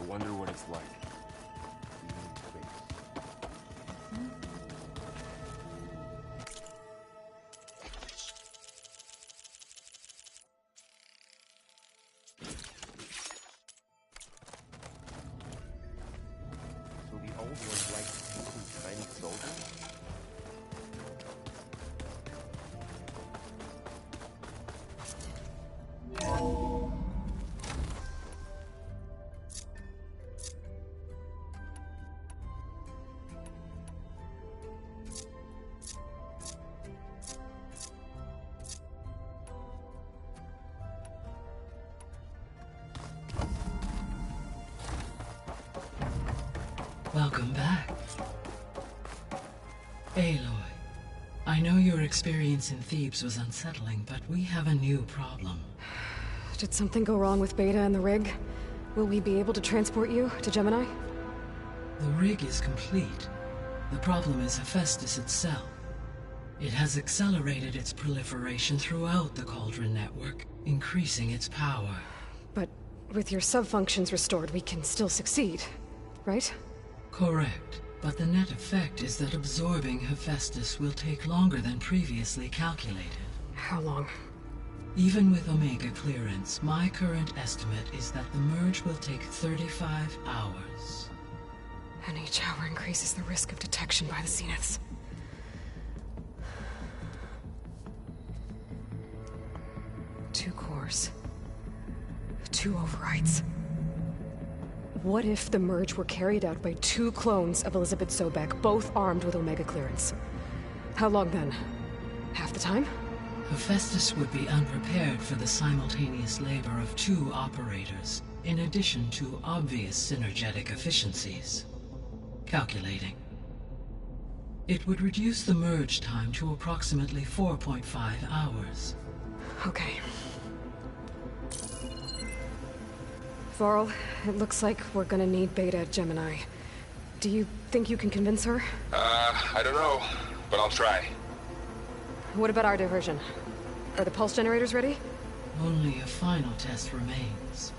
wonder what it's like. Being in space. So the old ones like taking tiny soldiers? Welcome back. Aloy, I know your experience in Thebes was unsettling, but we have a new problem. Did something go wrong with Beta and the rig? Will we be able to transport you to Gemini? The rig is complete. The problem is Hephaestus itself. It has accelerated its proliferation throughout the Cauldron network, increasing its power. But with your sub-functions restored, we can still succeed, right? Correct. But the net effect is that absorbing Hephaestus will take longer than previously calculated. How long? Even with Omega clearance, my current estimate is that the merge will take 35 hours. And each hour increases the risk of detection by the Zeniths. Two cores. Two overrides. What if the merge were carried out by two clones of Elizabeth Sobek, both armed with Omega clearance? How long then? Half the time? Hephaestus would be unprepared for the simultaneous labor of two operators, in addition to obvious synergetic efficiencies. Calculating. It would reduce the merge time to approximately 4.5 hours. Okay. Varl, it looks like we're gonna need Beta at Gemini. Do you think you can convince her? I don't know, but I'll try. What about our diversion? Are the pulse generators ready? Only a final test remains.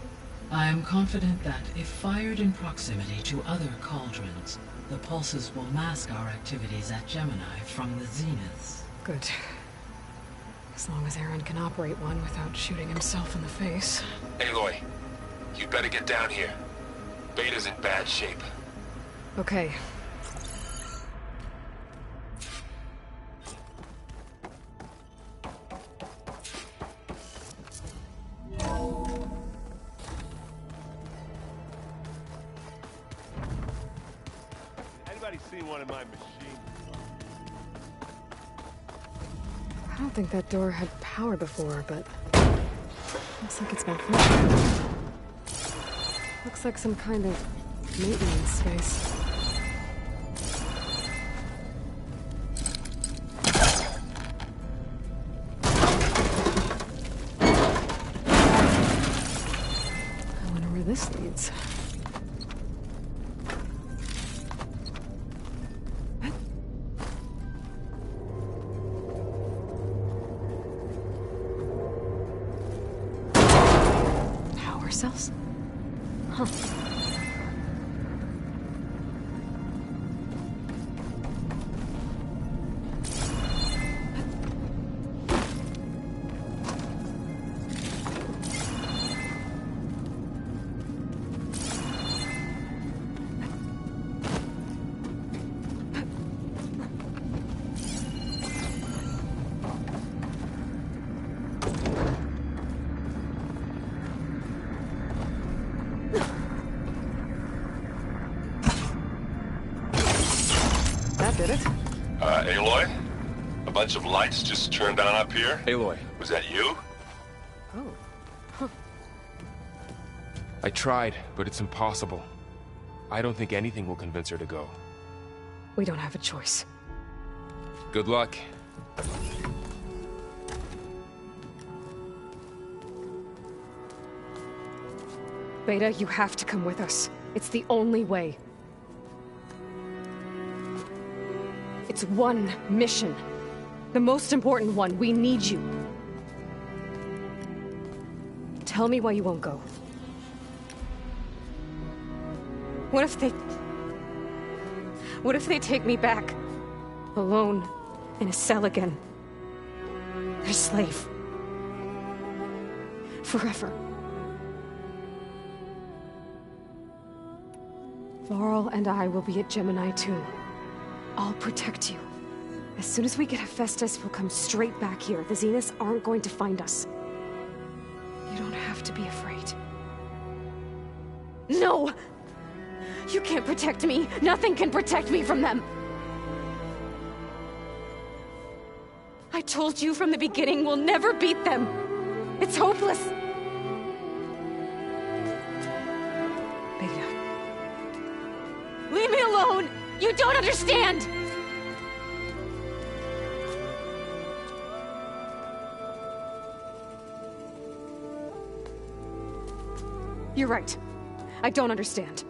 I am confident that if fired in proximity to other cauldrons, the pulses will mask our activities at Gemini from the Zeniths. Good. As long as Aaron can operate one without shooting himself in the face. Aloy, you better get down here. Beta's in bad shape. Okay. Anybody seen one of my machines? I don't think that door had power before, but looks like it's been fixed. Looks like some kind of maintenance space. I wonder where this leads. Power cells? Huh. That did it. Aloy? A bunch of lights just turned on up here? Aloy, Was that you? Oh. I tried, but it's impossible. I don't think anything will convince her to go. We don't have a choice. Good luck. Beta, you have to come with us. It's the only way. It's one mission. The most important one. We need you. Tell me why you won't go. What if they take me back? Alone, in a cell again. Their slave. Forever. Varl and I will be at Gemini too. I'll protect you. As soon as we get Hephaestus, we'll come straight back here. The Zeniths aren't going to find us. You don't have to be afraid. No! You can't protect me. Nothing can protect me from them. I told you from the beginning, we'll never beat them. It's hopeless. Beta. Leave me alone! You don't understand! You're right. I don't understand.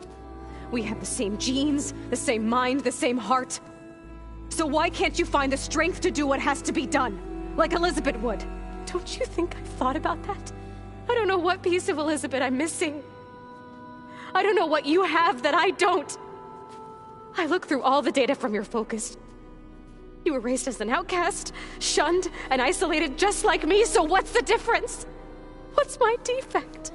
We have the same genes, the same mind, the same heart. So why can't you find the strength to do what has to be done? Like Elizabeth would. Don't you think I've thought about that? I don't know what piece of Elizabeth I'm missing. I don't know what you have that I don't. I look through all the data from your focus. You were raised as an outcast, shunned, and isolated just like me, so what's the difference? What's my defect?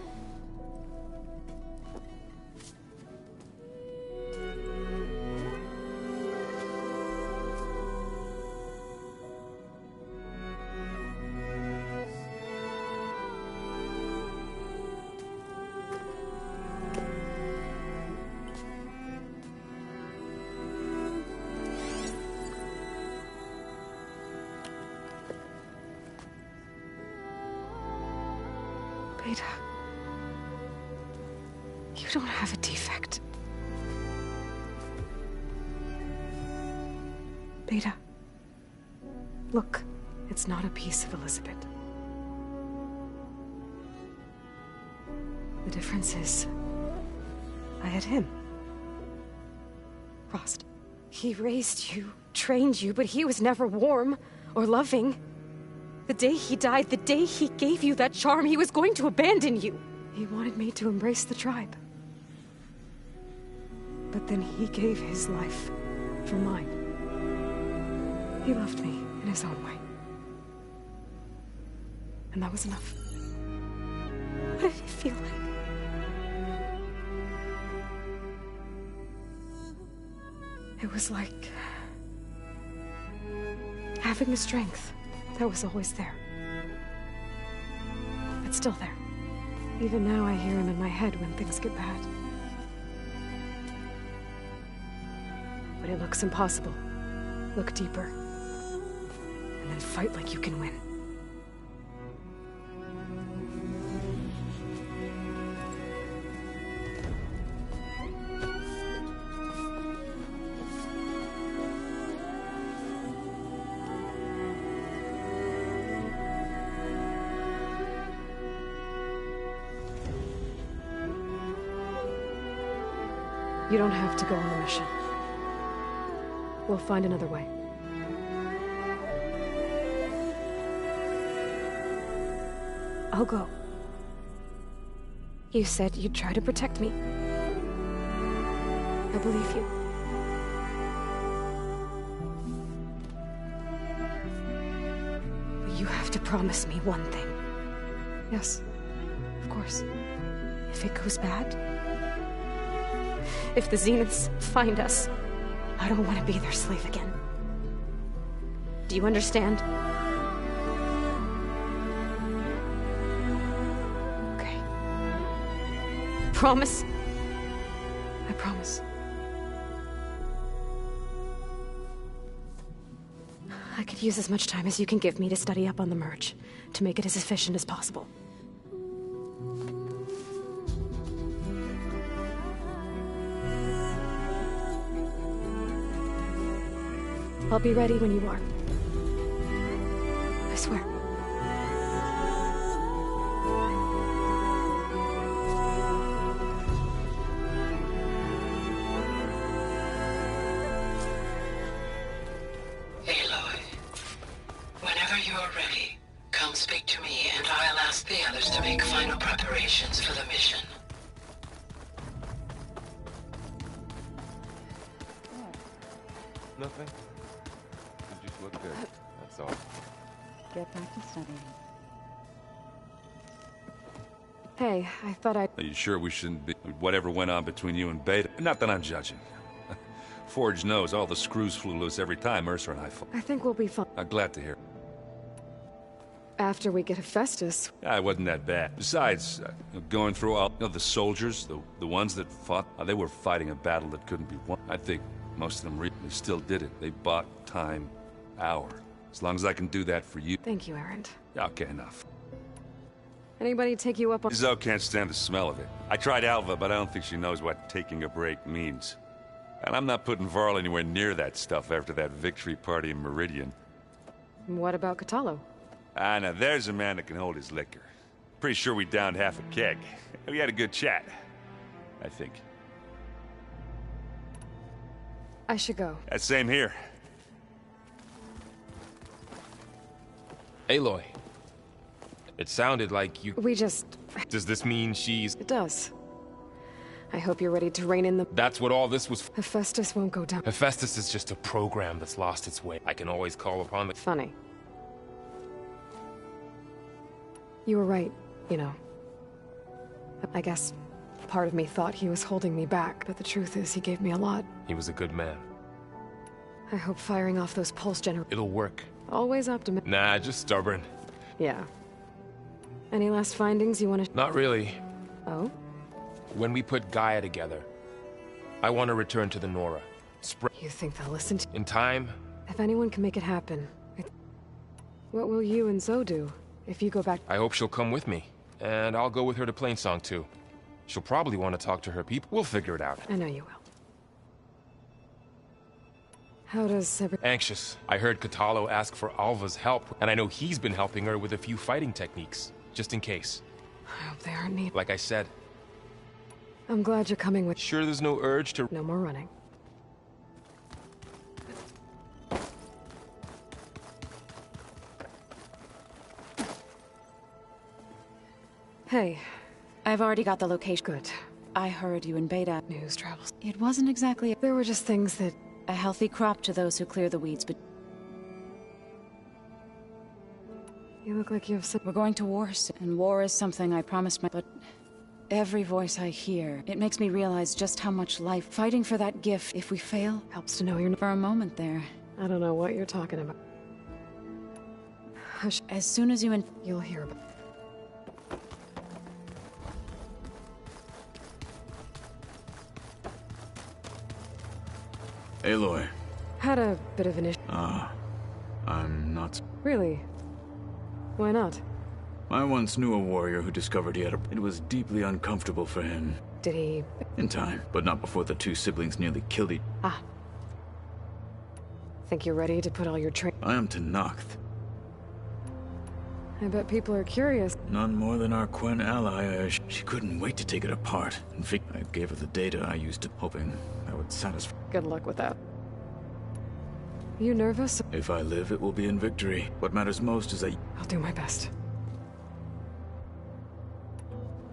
Beta, you don't have a defect. Beta, look, it's not a piece of Elizabeth. The difference is, I had him. Frost. He raised you, trained you, but he was never warm or loving. The day he died, the day he gave you that charm, he was going to abandon you. He wanted me to embrace the tribe. But then he gave his life for mine. He loved me in his own way. And that was enough. What did it feel like? It was like having the strength that was always there. It's still there. Even now I hear him in my head when things get bad. But it looks impossible. Look deeper. And then fight like you can win. You don't have to go on the mission. We'll find another way. I'll go. You said you'd try to protect me. I believe you. But you have to promise me one thing. Yes, of course. If it goes bad, if the Zeniths find us, I don't want to be their slave again. Do you understand? Okay. Promise? I promise. I could use as much time as you can give me to study up on the merge, to make it as efficient as possible. I'll be ready when you are. I swear. Aloy, whenever you're ready, come speak to me and I'll ask the others to make final preparations for the mission. Nothing? You just look good. That's all. Get back to studying. Hey, I thought I'd... Are you sure we shouldn't be... Whatever went on between you and Beta? Not that I'm judging. Forge knows all the screws flew loose every time Mercer and I fought. I think we'll be fine. I'm glad to hear. After we get Hephaestus. It wasn't that bad. Besides, going through all... the soldiers, the ones that fought, they were fighting a battle that couldn't be won. I think most of them really still did it. They bought time, hour. As long as I can do that for you. Thank you, Erend. Okay, enough. Anybody take you up on... Zoe can't stand the smell of it. I tried Alva, but I don't think she knows what taking a break means. And I'm not putting Varl anywhere near that stuff after that victory party in Meridian. What about Catalo? Now there's a man that can hold his liquor. Pretty sure we downed half a keg. We had a good chat, I think. I should go. Same here. Aloy. It sounded like you... We just... Does this mean she's... It does. I hope you're ready to rein in the... That's what all this was... Hephaestus won't go down. Hephaestus is just a program that's lost its way. I can always call upon the... Funny. You were right, you know. I guess part of me thought he was holding me back, but the truth is he gave me a lot. He was a good man. I hope firing off those pulse generators... It'll work. Always optimistic. Nah, just stubborn. Yeah. Any last findings you want to... Not really. Oh? When we put Gaia together, I want to return to the Nora. You think they'll listen to... In time... If anyone can make it happen, what will you and Zoe do if you go back... I hope she'll come with me, and I'll go with her to Plainsong too. She'll probably want to talk to her people. We'll figure it out. I know you will. How does Anxious. I heard Catalo ask for Alva's help, and I know he's been helping her with a few fighting techniques, just in case. I hope they aren't needed. Like I said. I'm glad you're coming with... Sure there's no urge to... No more running. Hey. I've already got the location. Good. I heard you in Beta. News travels. It wasn't exactly There were just things that... a healthy crop to those who clear the weeds, but... You look like you have some... We're going to war, and war is something I promised my... But every voice I hear, it makes me realize just how much life fighting for that gift, if we fail, Helps to know you're not... for a moment there. I don't know what you're talking about. Hush. As soon as you You'll hear about... Aloy. Had a bit of an issue. I'm not... Really? Why not? I once knew a warrior who discovered he had a... It was deeply uncomfortable for him. Did he... In time, but not before the two siblings nearly killed each... Think you're ready to put all your I am Tenakth. I bet people are curious. None more than our Quen ally. She couldn't wait to take it apart. In fact, I gave her the data I used to... hoping I would satisfy... Good luck with that. You nervous? If I live, it will be in victory. What matters most is that... I'll do my best.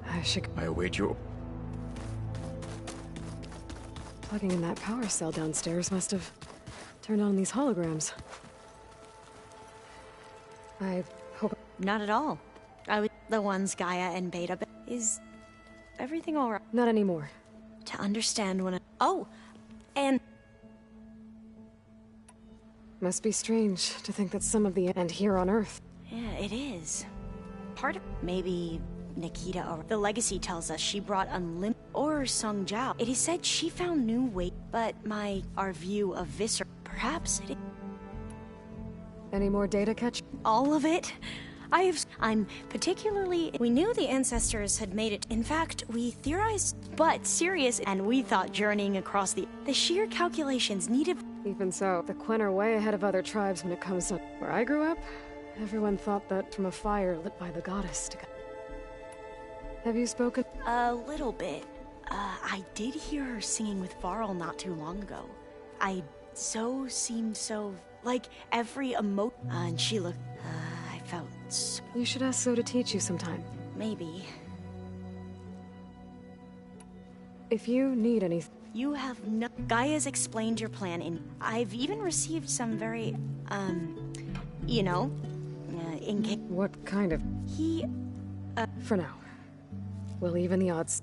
I await your... Plugging in that power cell downstairs must have turned on these holograms. I hope... Not at all. I was the ones Gaia and Beta... Is everything all right? Not anymore. To understand when Oh! And... Must be strange to think that some of the end here on Earth. Yeah, it is. Part of... Maybe Nikita or... The legacy tells us she brought unlimited... Or Sung Jiao. It is said she found new way, but our view of Visser... Perhaps it... Any more data catch? All of it? I'm particularly... We knew the ancestors had made it. In fact, we theorized, but serious, and we thought journeying across the sheer calculations needed... Even so, the Quen are way ahead of other tribes when it comes to... Where I grew up, everyone thought that from a fire lit by the goddess to... Have you spoken? A little bit. I did hear her singing with Varl not too long ago. Seemed so... Like, every and she looked... I felt... You should ask Zoe to teach you sometime. Maybe. If you need anything... You have no... Gaia's explained your plan, and I've even received some very, you know, What kind of... He... For now. We'll even the odds.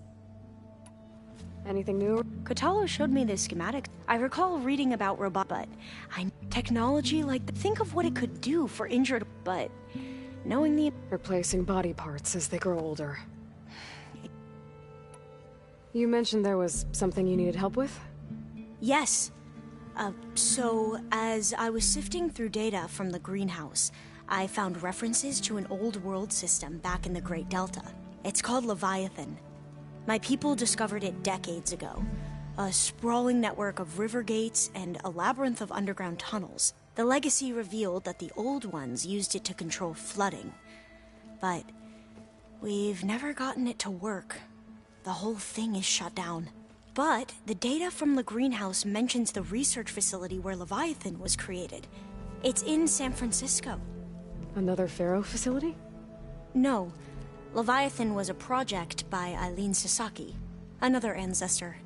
Anything new? Kotalo showed me the schematic. I recall reading about robot, but technology like think of what it could do for injured, but knowing the... Replacing body parts as they grow older. You mentioned there was something you needed help with? Yes. So, as I was sifting through data from the greenhouse, I found references to an old world system back in the Great Delta. It's called Leviathan. My people discovered it decades ago. A sprawling network of river gates and a labyrinth of underground tunnels. The legacy revealed that the old ones used it to control flooding. But we've never gotten it to work. The whole thing is shut down. But the data from the greenhouse mentions the research facility where Leviathan was created. It's in San Francisco. Another Pharaoh facility? No. Leviathan was a project by Eileen Sasaki, another ancestor.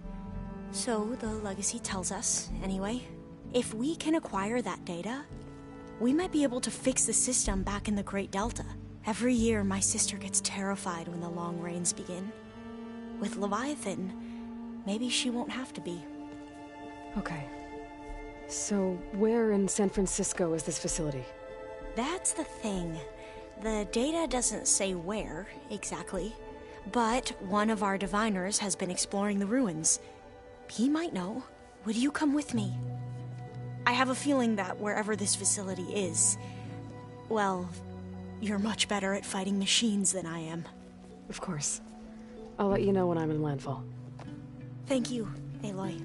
So the legacy tells us, anyway. If we can acquire that data, we might be able to fix the system back in the Great Delta. Every year, my sister gets terrified when the long rains begin. With Leviathan, maybe she won't have to be. Okay. So, where in San Francisco is this facility? That's the thing. The data doesn't say where, exactly. But one of our diviners has been exploring the ruins. He might know. Would you come with me? I have a feeling that wherever this facility is, well, you're much better at fighting machines than I am. Of course. I'll let you know when I'm in landfall. Thank you, Aloy.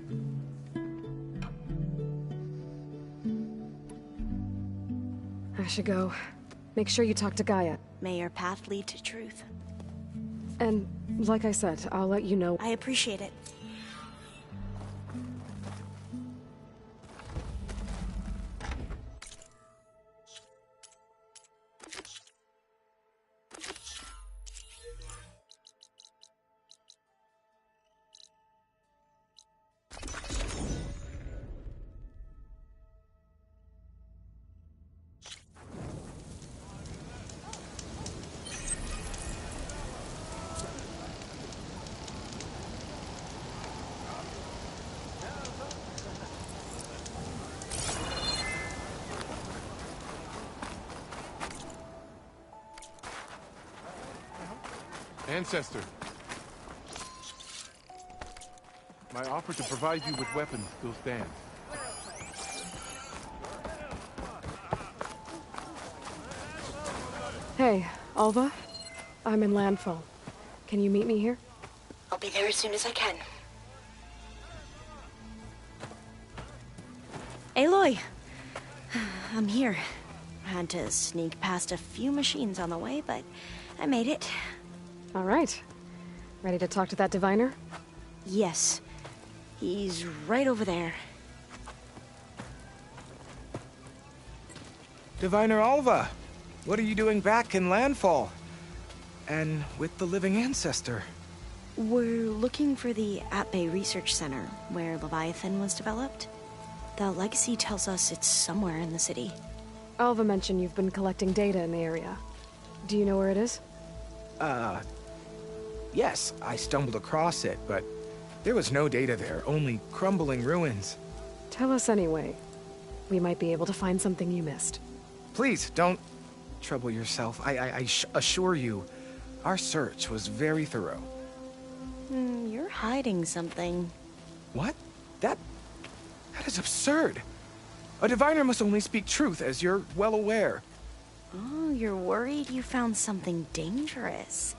I should go. Make sure you talk to Gaia. May your path lead to truth. And, like I said, I'll let you know. I appreciate it. Ancestor, my offer to provide you with weapons still stands. Hey, Alva? I'm in landfall. Can you meet me here? I'll be there as soon as I can. Aloy! I'm here. Had to sneak past a few machines on the way, but I made it. All right. Ready to talk to that diviner? Yes. He's right over there. Diviner Alva, what are you doing back in landfall? And with the living ancestor? We're looking for the At-Bay Research Center, where Leviathan was developed. The legacy tells us it's somewhere in the city. Alva mentioned you've been collecting data in the area. Do you know where it is? Yes, I stumbled across it, but there was no data there, only crumbling ruins. Tell us anyway. We might be able to find something you missed. Please, don't trouble yourself. I assure you, our search was very thorough. You're hiding something. What? That is absurd. A diviner must only speak truth, as you're well aware. Oh, you're worried you found something dangerous.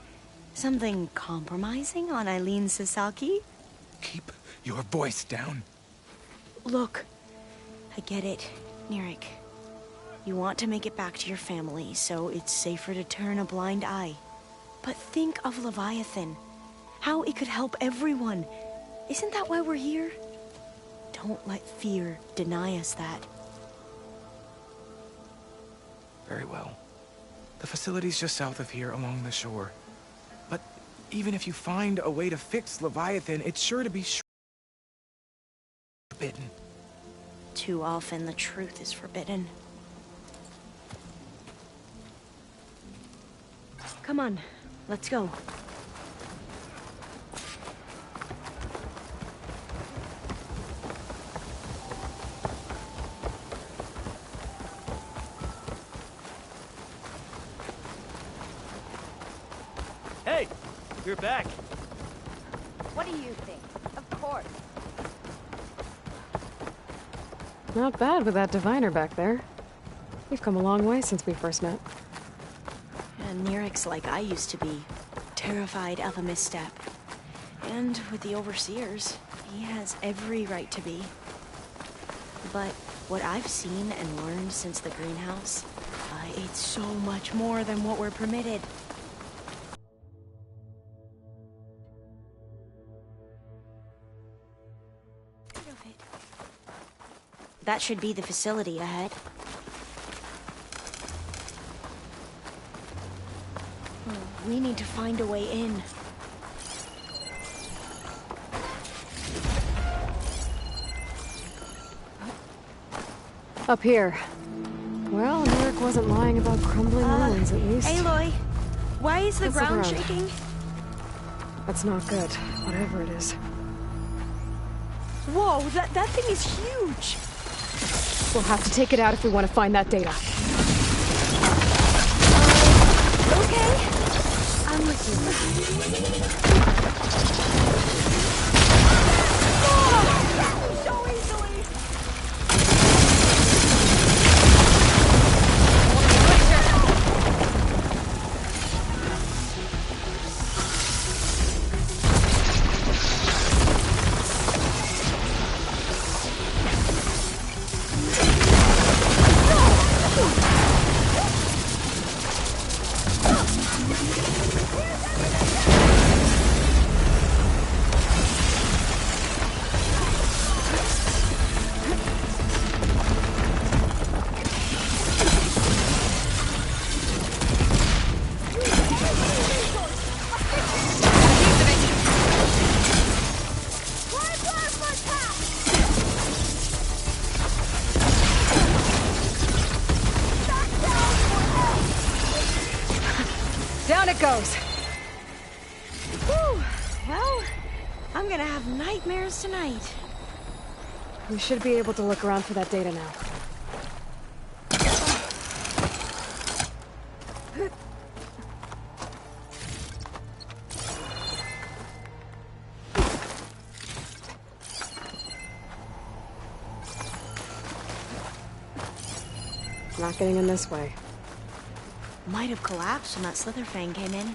Something compromising on Eileen Sasaki? Keep your voice down. Look, I get it, Nirik. You want to make it back to your family, so it's safer to turn a blind eye. But think of Leviathan. How it could help everyone. Isn't that why we're here? Don't let fear deny us that. Very well. The facility's just south of here, along the shore. But even if you find a way to fix Leviathan, it's sure to be forbidden. Too often the truth is forbidden. Come on, let's go. Hey! You're back. What do you think? Of course. Not bad with that diviner back there. We've come a long way since we first met. And Nirik's like I used to be, terrified of a misstep. And with the Overseers, he has every right to be. But what I've seen and learned since the greenhouse, it's so much more than what we're permitted. That should be the facility ahead. We need to find a way in. Up here. Well, Nirik wasn't lying about crumbling ruins, at least. Aloy, why is the Let's look ground around. shaking? That's not good, whatever it is. Whoa, that thing is huge! We'll have to take it out if we want to find that data. Okay. I'm with you. Oh, so easily! Down it goes! Whew. Well, I'm gonna have nightmares tonight. We should be able to look around for that data now. Not getting in this way. Might have collapsed when that Slitherfang came in.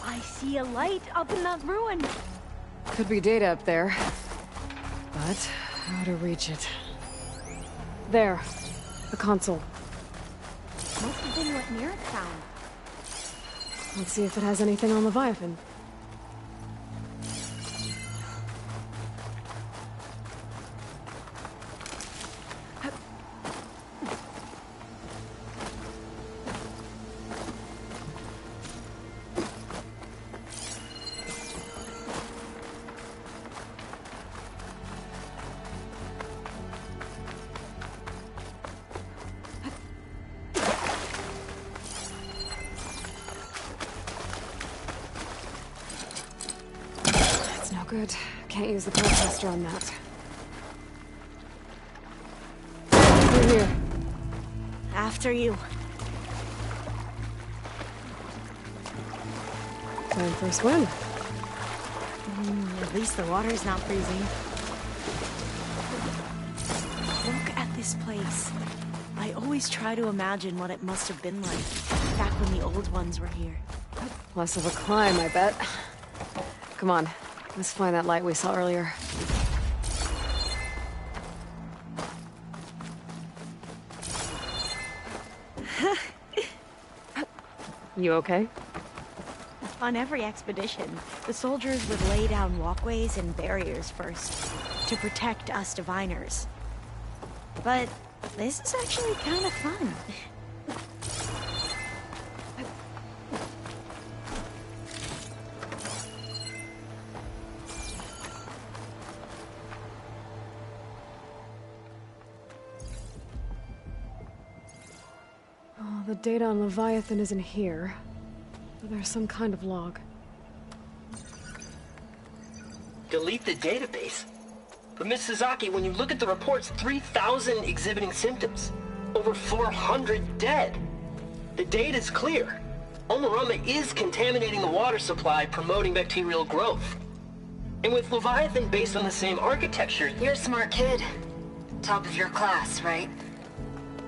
I see a light up in that ruin. Could be data up there. But how to reach it? There. The console. Must have been what Nirik found. Let's see if it has anything on Leviathan. Good. Can't use the protester on that. Through here. After you. Time for a swim. At least the water's not freezing. Look at this place. I always try to imagine what it must have been like back when the old ones were here. Less of a climb, I bet. Come on. Let's find that light we saw earlier. You okay? On every expedition, the soldiers would lay down walkways and barriers first to protect us diviners. But this is actually kind of fun. Oh, the data on Leviathan isn't here. But there's some kind of log. Delete the database? But Miss Sasaki, when you look at the reports, 3,000 exhibiting symptoms. Over 400 dead. The data's clear. Omarama is contaminating the water supply, promoting bacterial growth. And with Leviathan based on the same architecture... You're a smart kid. Top of your class, right?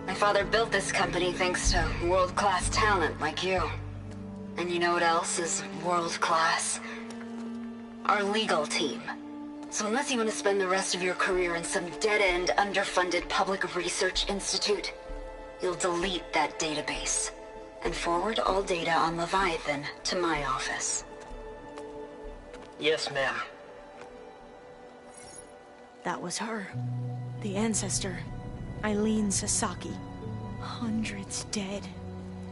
My father built this company thanks to world-class talent like you. And you know what else is world-class? Our legal team. So unless you want to spend the rest of your career in some dead-end, underfunded public research institute, you'll delete that database and forward all data on Leviathan to my office. Yes, ma'am. That was her. The ancestor. Eileen Sasaki. Hundreds dead.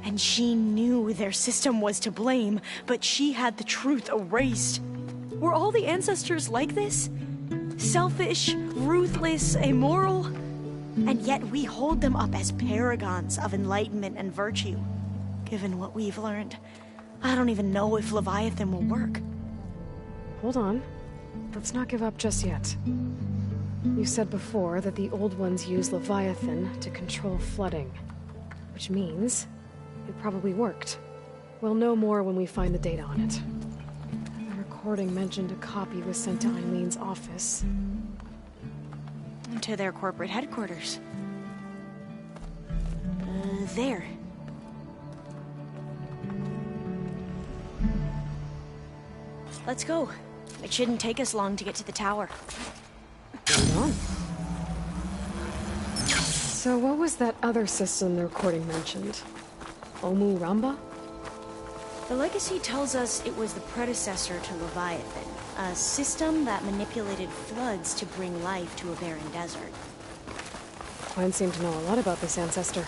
And she knew their system was to blame, but she had the truth erased. Were all the ancestors like this? Selfish, ruthless, immoral? And yet we hold them up as paragons of enlightenment and virtue. Given what we've learned, I don't even know if Leviathan will work. Hold on. Let's not give up just yet. You said before that the old ones use Leviathan to control flooding. Which means it probably worked. We'll know more when we find the data on it. The recording mentioned a copy was sent to Eileen's office. To their corporate headquarters. There. Let's go. It shouldn't take us long to get to the tower. Hold on. So what was that other system the recording mentioned? Omu Ramba? The legacy tells us it was the predecessor to Leviathan, a system that manipulated floods to bring life to a barren desert. Gwen seemed to know a lot about this ancestor.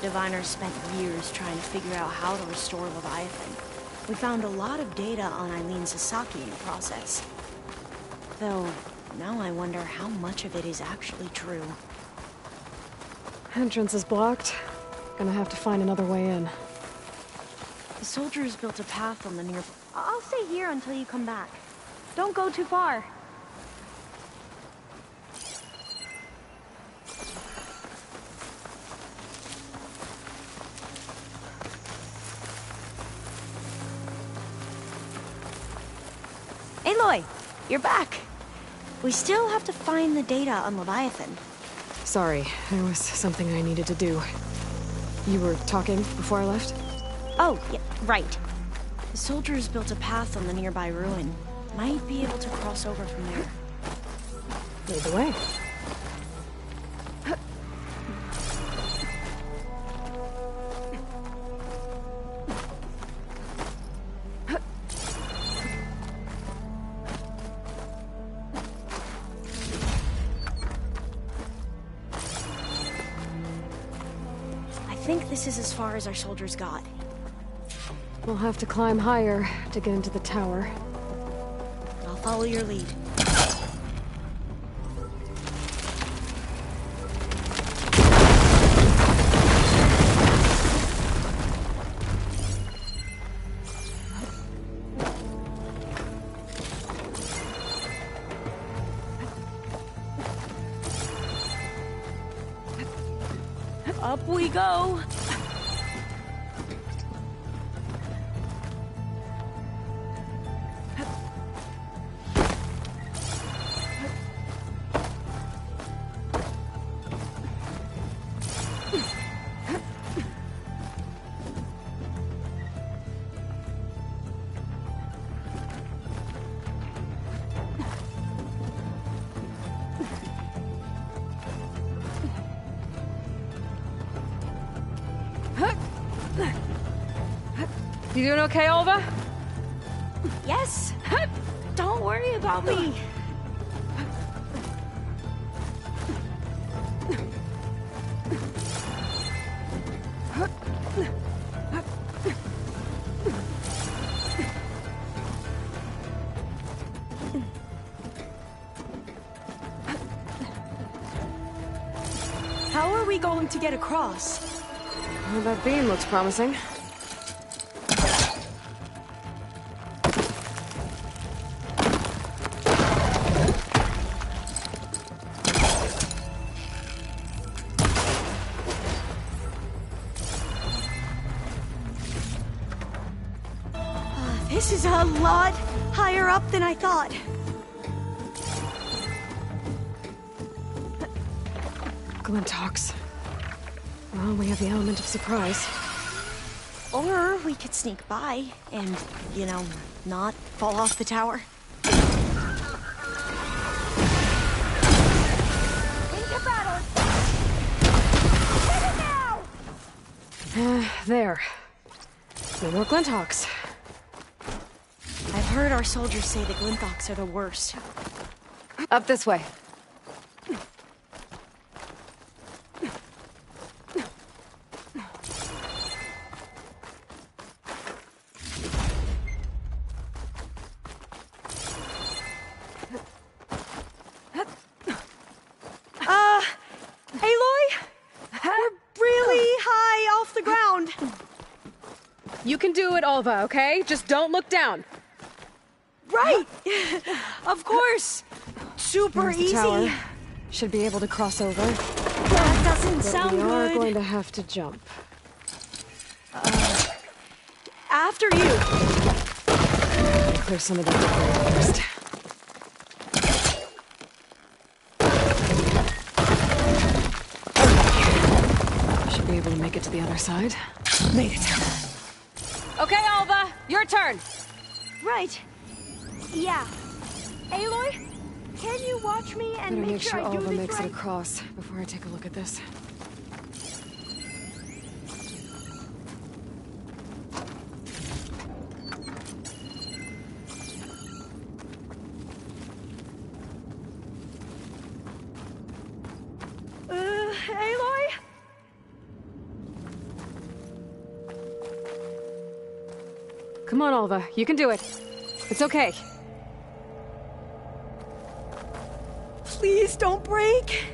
Diviners spent years trying to figure out how to restore Leviathan. We found a lot of data on Eileen Sasaki in the process. Though, now I wonder how much of it is actually true. Entrance is blocked. Gonna have to find another way in. The soldiers built a path on the nearby... I'll stay here until you come back. Don't go too far. Aloy, you're back. We still have to find the data on Leviathan. Sorry, there was something I needed to do. You were talking before I left? Oh, yeah, right. The soldiers built a path on the nearby ruin. Might be able to cross over from there. Lead the way. I think this is as far as our soldiers got. We'll have to climb higher to get into the tower. I'll follow your lead. Up we go! You doing okay, Olva? Yes. Don't worry about me. How are we going to get across? Well, that beam looks promising. This is a lot higher up than I thought. Glintox. Well, we have the element of surprise. Or we could sneak by and, you know, not fall off the tower. Into battle! Get it now! There. No more Glintox. I've heard our soldiers say the Glintox are the worst. Up this way. Aloy? We're really high off the ground. You can do it, Olva, okay? Just don't look down. Right! Of course! Super There's the easy. tower. Should be able to cross over. That doesn't sound we are good. going to have to jump. After you. Clear some of the debris first. Should be able to make it to the other side. Made it. Okay, Olva, your turn. Right. Yeah. Aloy, can you watch me and Better make sure I do Olva this makes right? it across before I take a look at this. Aloy? Come on, Olva, you can do it. It's okay. Please don't break.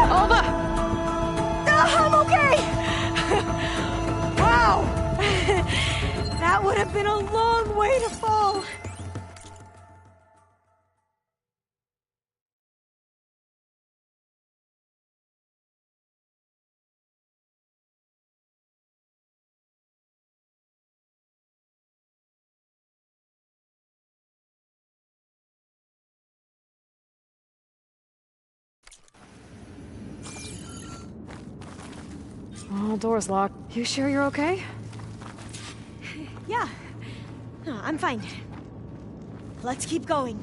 Olva! I'm okay! Wow! That would have been a long way to fall. All doors locked. You sure you're okay? Yeah. No, I'm fine. Let's keep going.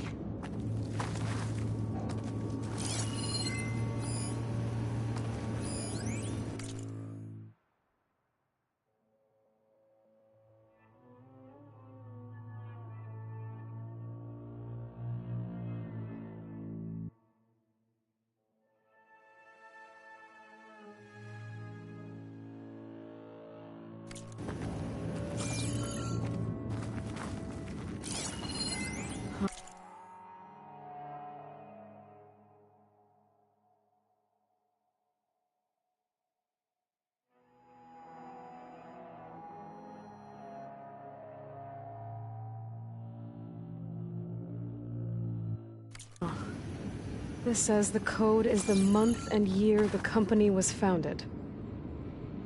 This says the code is the month and year the company was founded.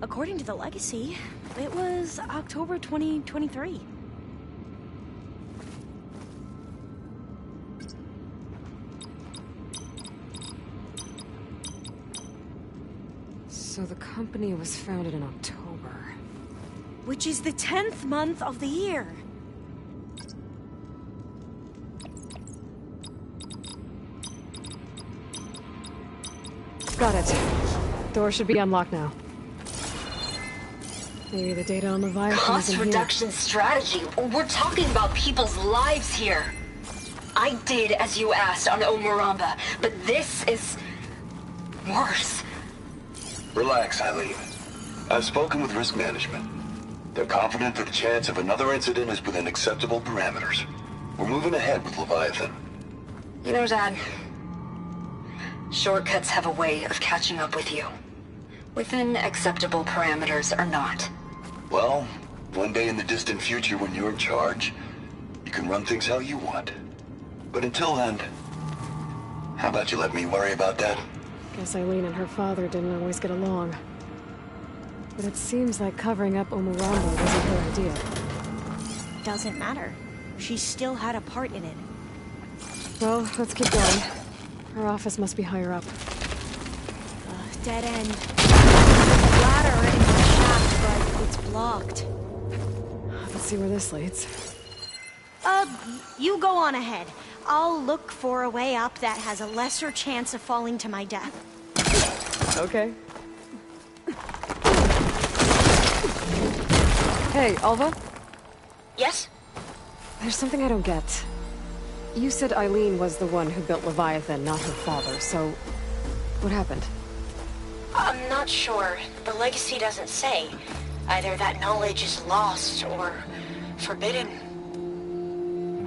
According to the legacy, it was October 2023. So the company was founded in October. Which is the 10th month of the year. Got it. Door should be unlocked now. Maybe the data on Leviathan Cost isn't reduction strategy. We're talking about people's lives here. I did as you asked on Omuramba, but this is worse. Relax, Eileen. I've spoken with risk management. They're confident that the chance of another incident is within acceptable parameters. We're moving ahead with Leviathan. You know, Dad, shortcuts have a way of catching up with you. Within acceptable parameters or not. Well, one day in the distant future when you're in charge, you can run things how you want. But until then, how about you let me worry about that? Guess Eileen and her father didn't always get along. But it seems like covering up Omuramba wasn't her idea. Doesn't matter. She still had a part in it. Well, let's keep going. Her office must be higher up. Dead end. There's a ladder in the shaft, but it's blocked. Let's see where this leads. You go on ahead. I'll look for a way up that has a lesser chance of falling to my death. Okay. Hey, Alva? Yes? There's something I don't get. You said Eileen was the one who built Leviathan, not her father, so... what happened? I'm not sure. The legacy doesn't say. Either that knowledge is lost or forbidden.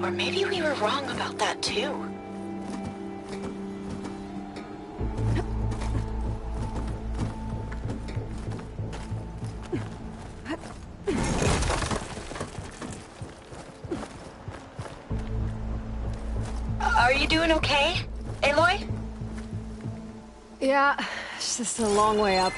Or maybe we were wrong about that too. Are you doing okay, Aloy? Yeah, it's just a long way up.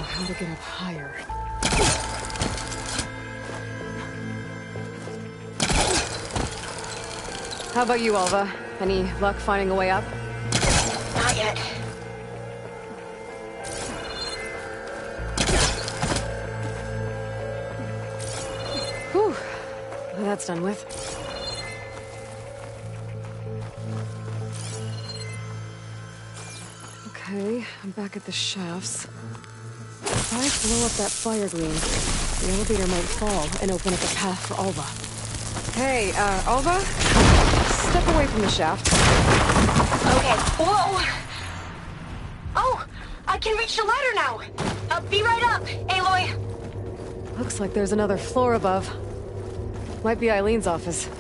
How to get up higher. How about you, Alva? Any luck finding a way up? Not yet. Whew. Well, that's done with. Okay, I'm back at the shafts. If I blow up that fire green, the elevator might fall and open up a path for Alva. Hey, Alva? Step away from the shaft. Okay, whoa! Oh, I can reach the ladder now! Be right up, Aloy! Looks like there's another floor above. Might be Eileen's office.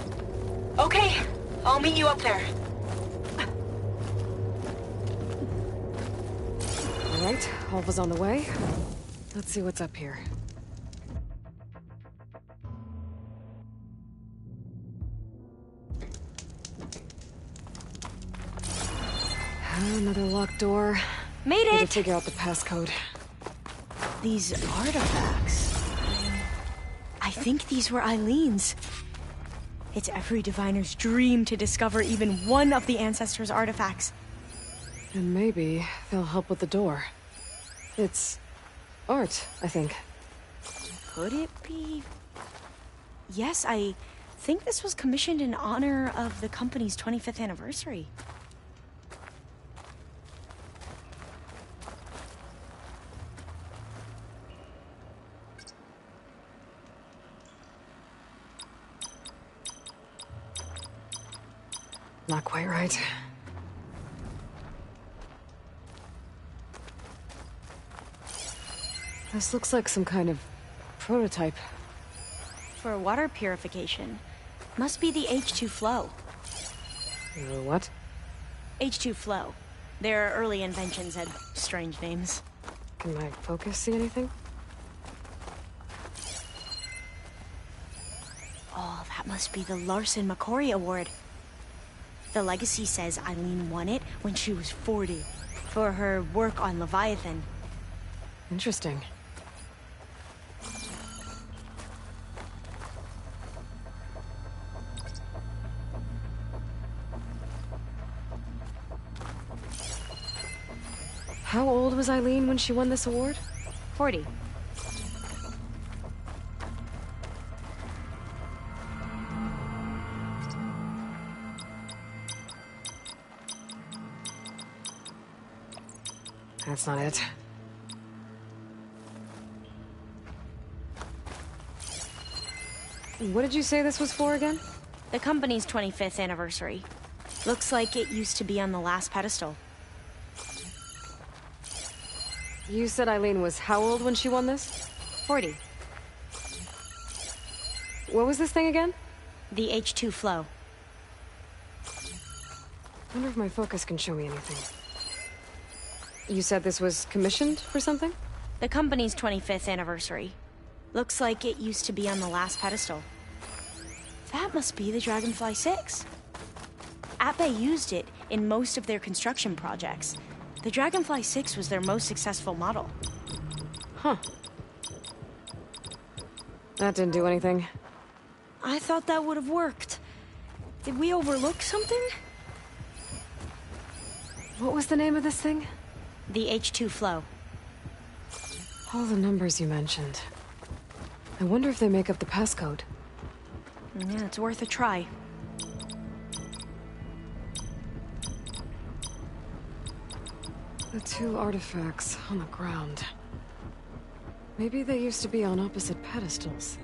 Okay, I'll meet you up there. Alright, Alva's on the way. Let's see what's up here. Another locked door. Made Need it! to figure out the passcode. These artifacts... I think these were Eileen's. It's every diviner's dream to discover even one of the ancestors' artifacts. And maybe they'll help with the door. It's... art, I think. Could it be... Yes, I think this was commissioned in honor of the company's 25th anniversary. not quite right. This looks like some kind of prototype. For water purification. Must be the H2 flow. What? H2 flow. Their early inventions had strange names. Can my focus see anything? Oh, that must be the Larson McCory Award. The legacy says Eileen won it when she was 40 for her work on Leviathan. Interesting. How old was Eileen when she won this award? 40. That's not it. What did you say this was for again? The company's 25th anniversary. Looks like it used to be on the last pedestal. You said Eileen was how old when she won this? 40. What was this thing again? The H2 flow. Wonder if my focus can show me anything. You said this was commissioned for something? The company's 25th anniversary. Looks like it used to be on the last pedestal. That must be the Dragonfly 6. Atbay used it in most of their construction projects. The Dragonfly 6 was their most successful model. Huh. That didn't do anything. I thought that would have worked. Did we overlook something? What was the name of this thing? The H2 flow. All the numbers you mentioned. I wonder if they make up the passcode. Yeah, it's worth a try. The two artifacts on the ground. Maybe they used to be on opposite pedestals.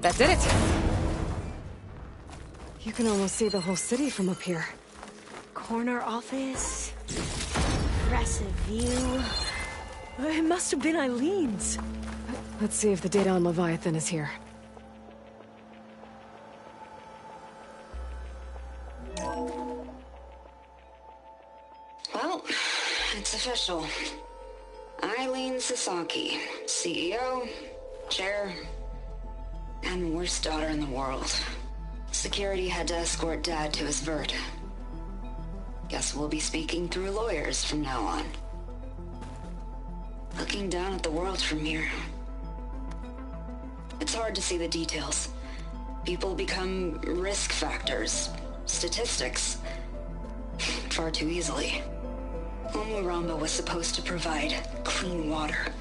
That did it! You can almost see the whole city from up here. Corner office. Impressive view. It must have been Eileen's. Let's see if the data on Leviathan is here. Well, it's official. Eileen Sasaki, CEO, chair, and worst daughter in the world. Security had to escort Dad to his vert. Guess we'll be speaking through lawyers from now on. Looking down at the world from here. It's hard to see the details. People become risk factors, statistics, far too easily. Omuramba was supposed to provide clean water,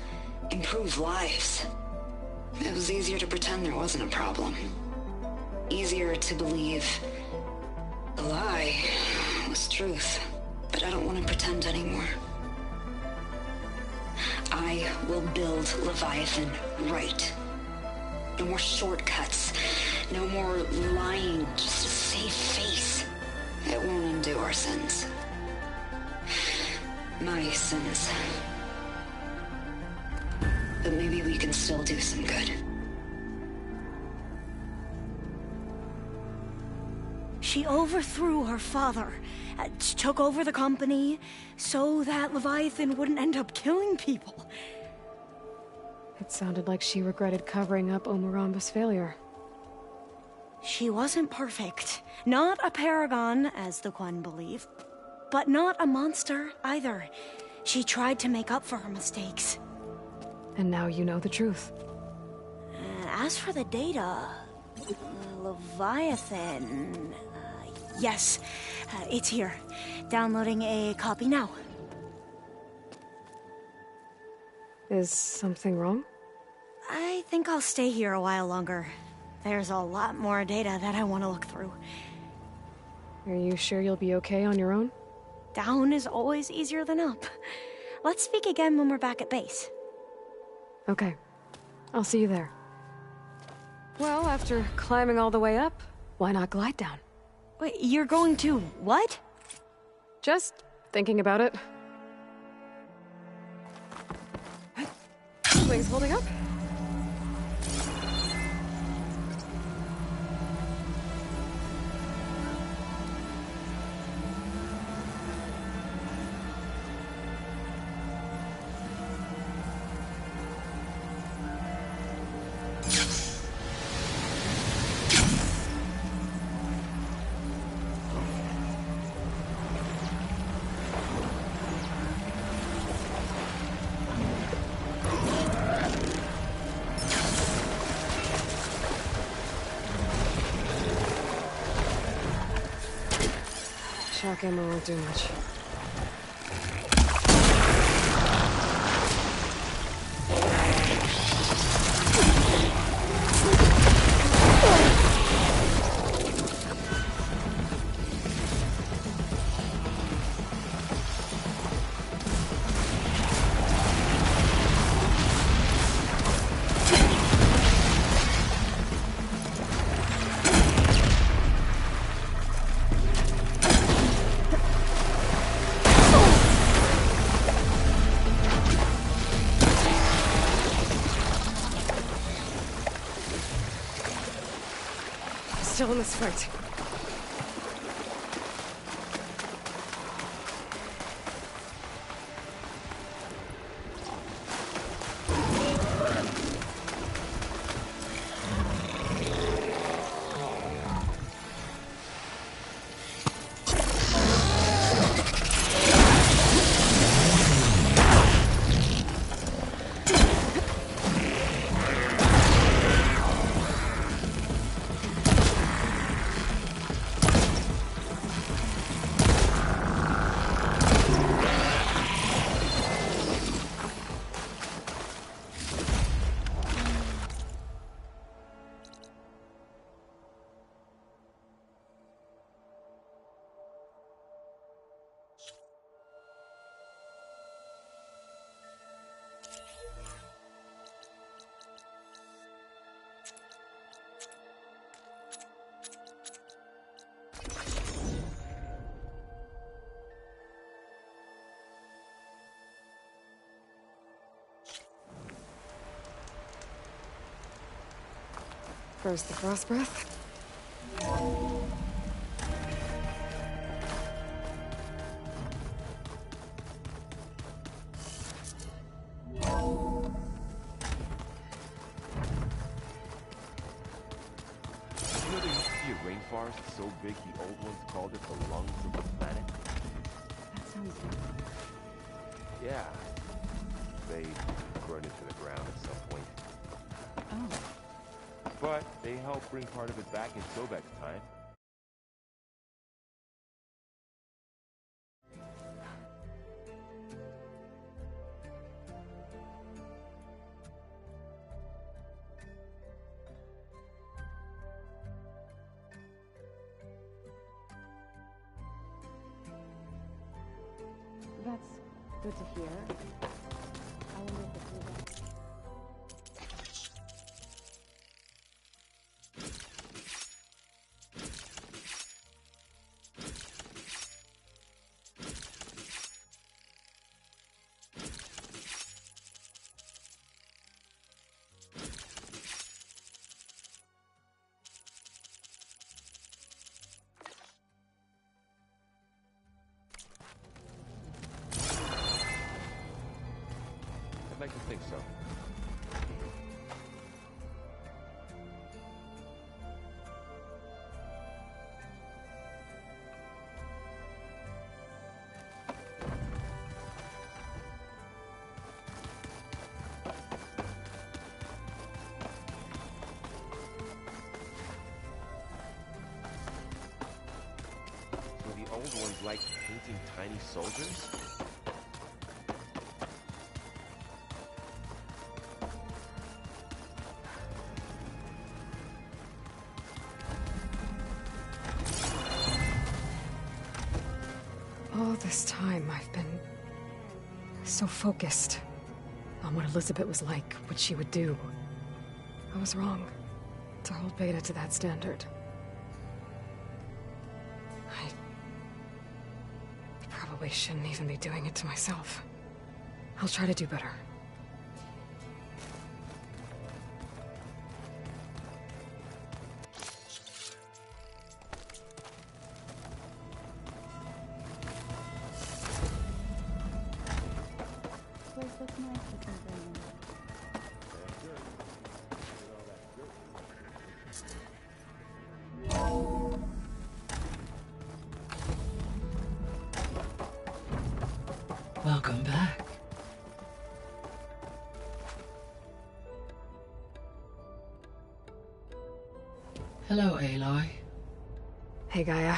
improve lives. It was easier to pretend there wasn't a problem. Easier to believe the lie was truth. But I don't want to pretend anymore. I will build Leviathan right. No more shortcuts. No more lying just to save face. It won't undo our sins. My sins. But maybe we can still do some good. She overthrew her father, took over the company, so that Leviathan wouldn't end up killing people. It sounded like she regretted covering up Omuramba's failure. She wasn't perfect. Not a paragon, as the Quan believe. But not a monster, either. She tried to make up for her mistakes. And now you know the truth. As for the data... Leviathan... yes, it's here. Downloading a copy now. Is something wrong? I think I'll stay here a while longer. There's a lot more data that I want to look through. Are you sure you'll be okay on your own? Down is always easier than up. Let's speak again when we're back at base. Okay. I'll see you there. Well, after climbing all the way up, why not glide down? Wait, you're going to what? Just thinking about it. Wings holding up? Shock ammo won't do much. Still in this fight. First the frost breath. Rainforest so big the old ones called it the lungs of the planet? That sounds Yeah. They burned it to the ground at some point. Oh. But they helped bring part of it back in Sobek's time. That's good to hear. I wonder if it's legal. I'd like to think so. So the old ones like painting tiny soldiers? this time, I've been so focused on what Elizabeth was like, what she would do. I was wrong to hold Beta to that standard. I probably shouldn't even be doing it to myself. I'll try to do better. Welcome back. Hello, Aloy. Hey, Gaia.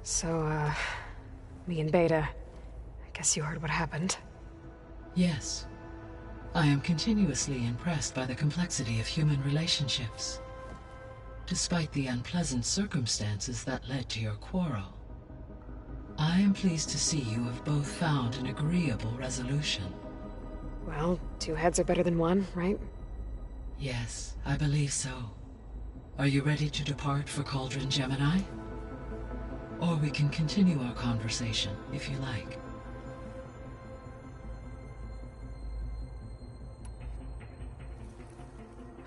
So, me and Beta, I guess you heard what happened. Yes. I am continuously impressed by the complexity of human relationships. Despite the unpleasant circumstances that led to your quarrel, I am pleased to see you have both found an agreeable resolution. Well, two heads are better than one, right? Yes, I believe so. Are you ready to depart for Cauldron Gemini? Or we can continue our conversation, if you like.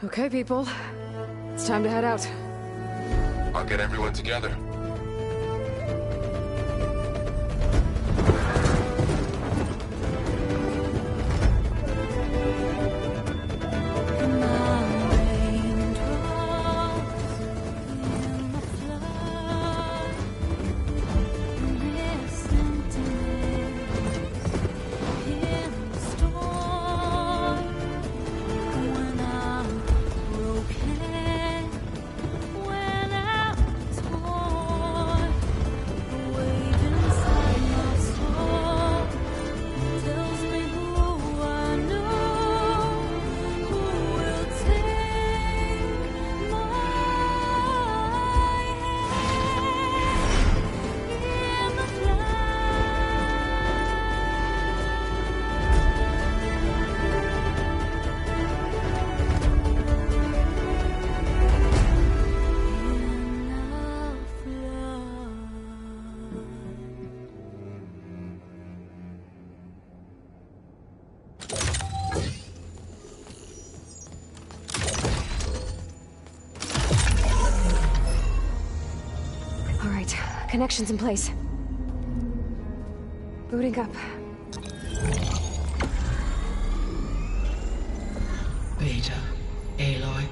Okay, people. It's time to head out. I'll get everyone together. Connections in place. Booting up. Beta, Aloy.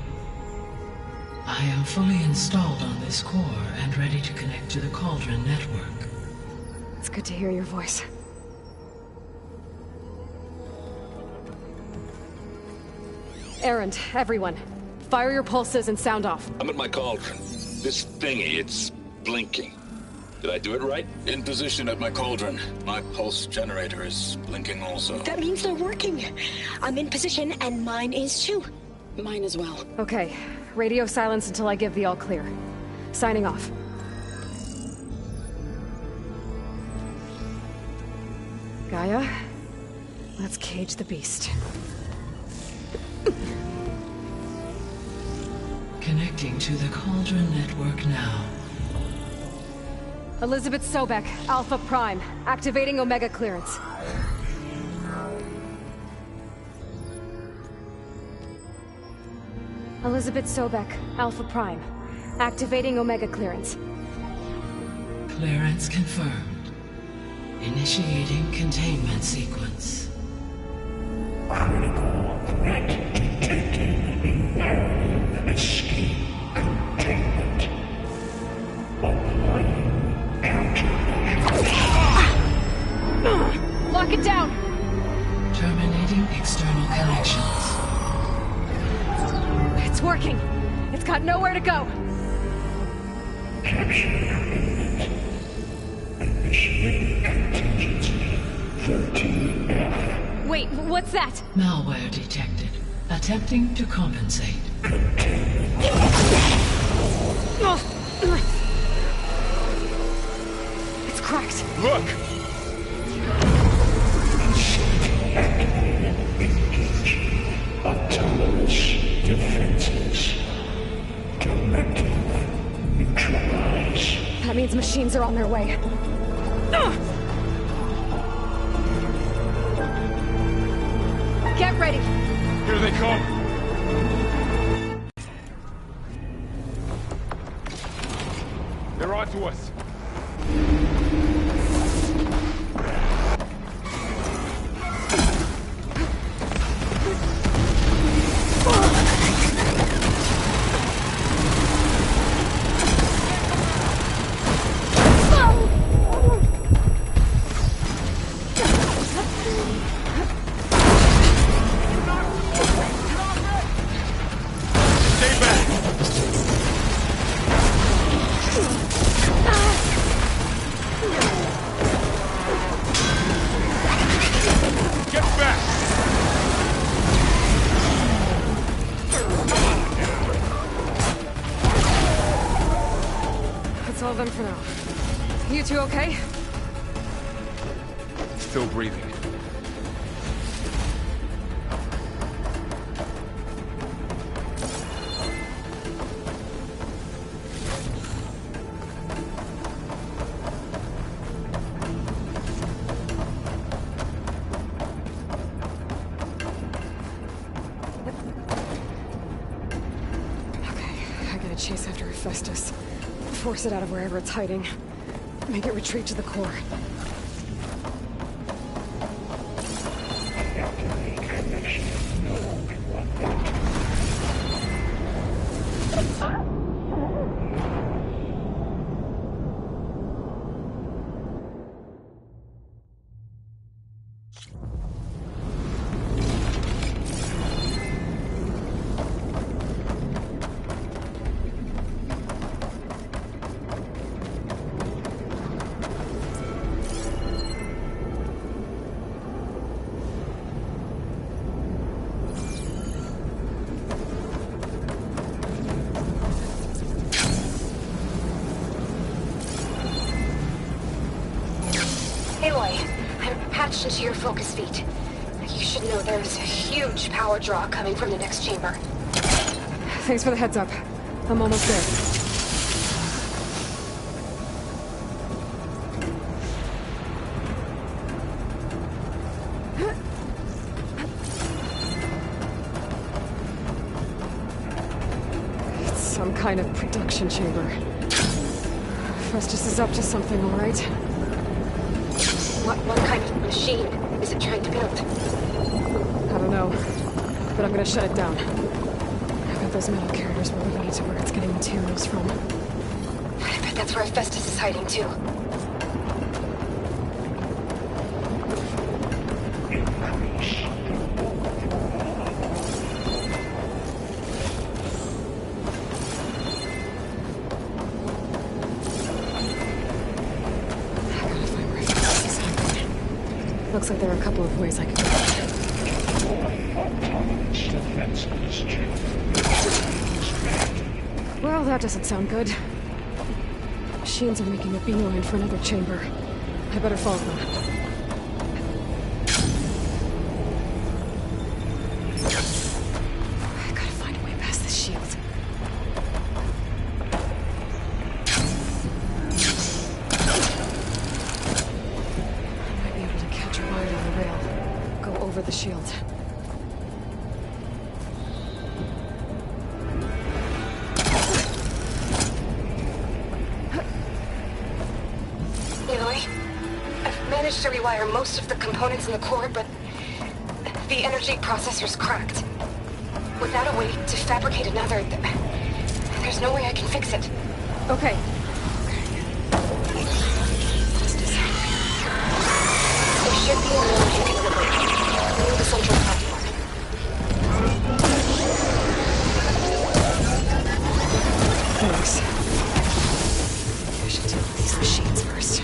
I am fully installed on this core and ready to connect to the Cauldron network. It's good to hear your voice. Errand, everyone. Fire your pulses and sound off. I'm at my cauldron. This thingy, it's blinking. Did I do it right? In position at my cauldron. My pulse generator is blinking also. That means they're working. I'm in position, and mine is too. Mine as well. Okay. Radio silence until I give the all clear. Signing off. Gaia, let's cage the beast. Connecting to the Cauldron network now. Elizabeth Sobek, Alpha Prime, activating Omega clearance. Elizabeth Sobek, Alpha Prime, activating Omega clearance. Clearance confirmed. Initiating containment sequence. Critical threat detected. Imperative escape containment. Applying Lock it down! Terminating external connections. It's working! It's got nowhere to go! Capture imminent. Initiating contingency 13F. Wait, what's that? Malware detected. Attempting to compensate. It's cracked. Look! Autonomous defenses. Directive. Neutralize. That means machines are on their way. Get ready. Here they come. They're onto us. That's all of them for now. You two okay? Still breathing. Chase after Hephaestus. Force it out of wherever it's hiding. Make it retreat to the core. Into your focus feed. You should know there's a huge power draw coming from the next chamber. Thanks for the heads up. I'm almost there. It's some kind of production chamber. Festus is up to something, all right? What kind of machine is it trying to build? I don't know, but I'm gonna shut it down. I've got those metal carriers where we need to where it's getting materials from. I bet that's where Hephaestus is hiding too. Looks like there are a couple of ways I could go. Well, that doesn't sound good. Machines are making a beeline for another chamber. I better follow them. I gotta find a way past this shield. Over the shield. Aloy, I've managed to rewire most of the components in the core, but the energy processor's cracked. Without a way to fabricate another, there's no way I can fix it. Okay. There should be a way you can liberate it. The central platform. Thanks. I should deal with these machines first.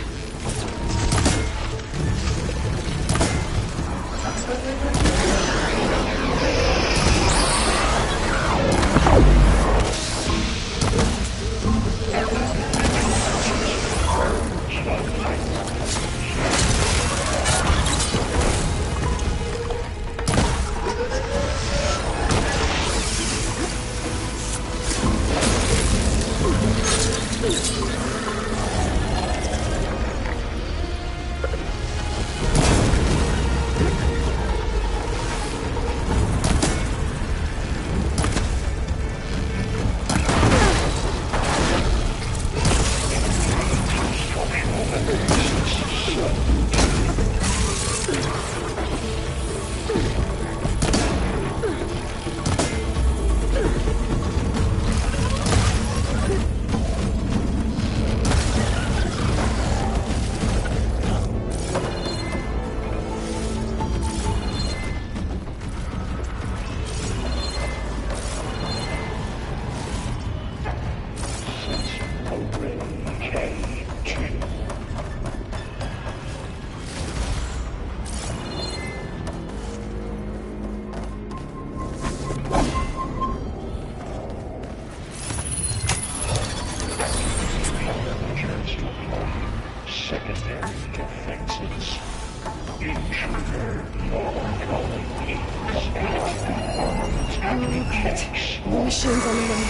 Great. More machines on the way.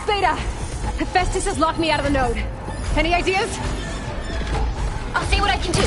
Beta! Hephaestus has locked me out of the node. Any ideas? I'll see what I can do.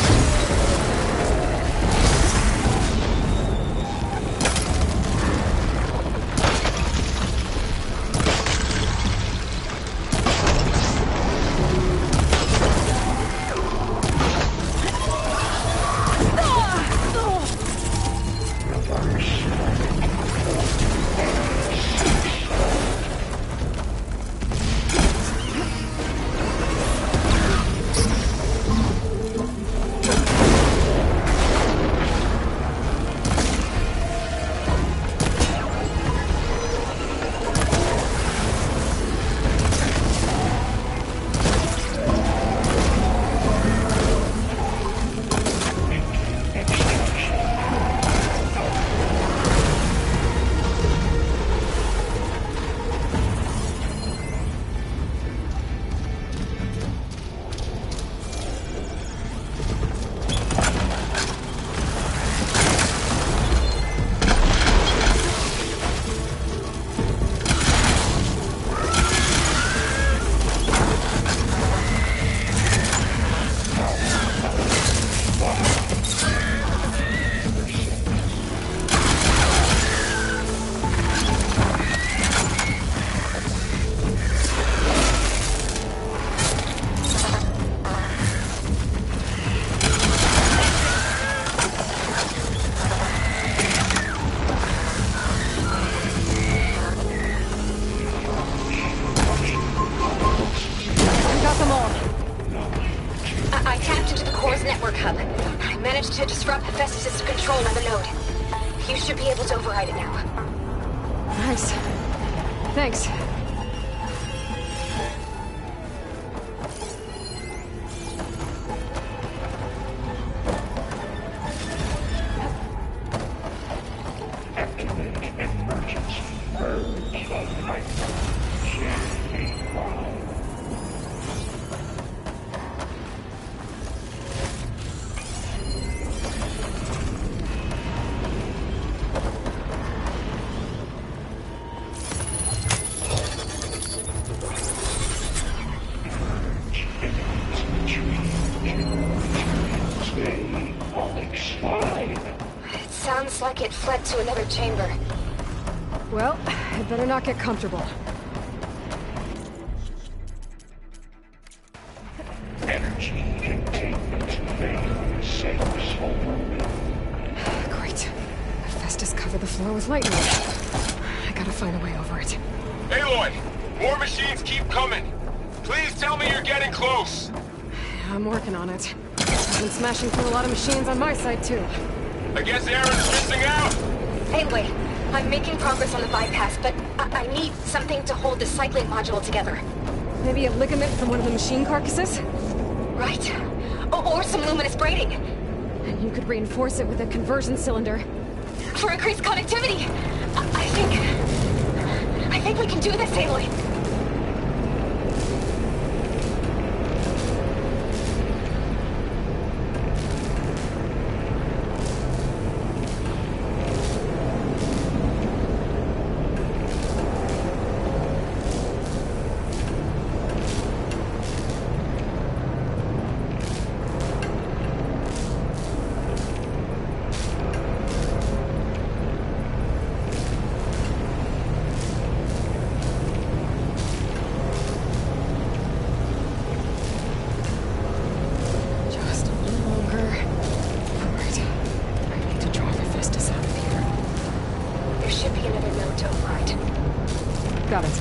To disrupt Hephaestus' control on the node. You should be able to override it now. Nice. Thanks. Activate emergency merge of hyper. Sounds like it fled to another chamber. Well, I'd better not get comfortable. Energy containment vein 6 over. Great. Hephaestus covered the floor with lightning. I gotta find a way over it. Aloy! More machines keep coming! Please tell me you're getting close! I'm working on it. I've been smashing through a lot of machines on my side, too. I guess Aaron's missing out! Anyway, I'm making progress on the bypass, but I need something to hold the cycling module together. Maybe a ligament from one of the machine carcasses? Right. Or some luminous braiding. And you could reinforce it with a conversion cylinder. For increased connectivity! I think we can do this, Aloy. Got it.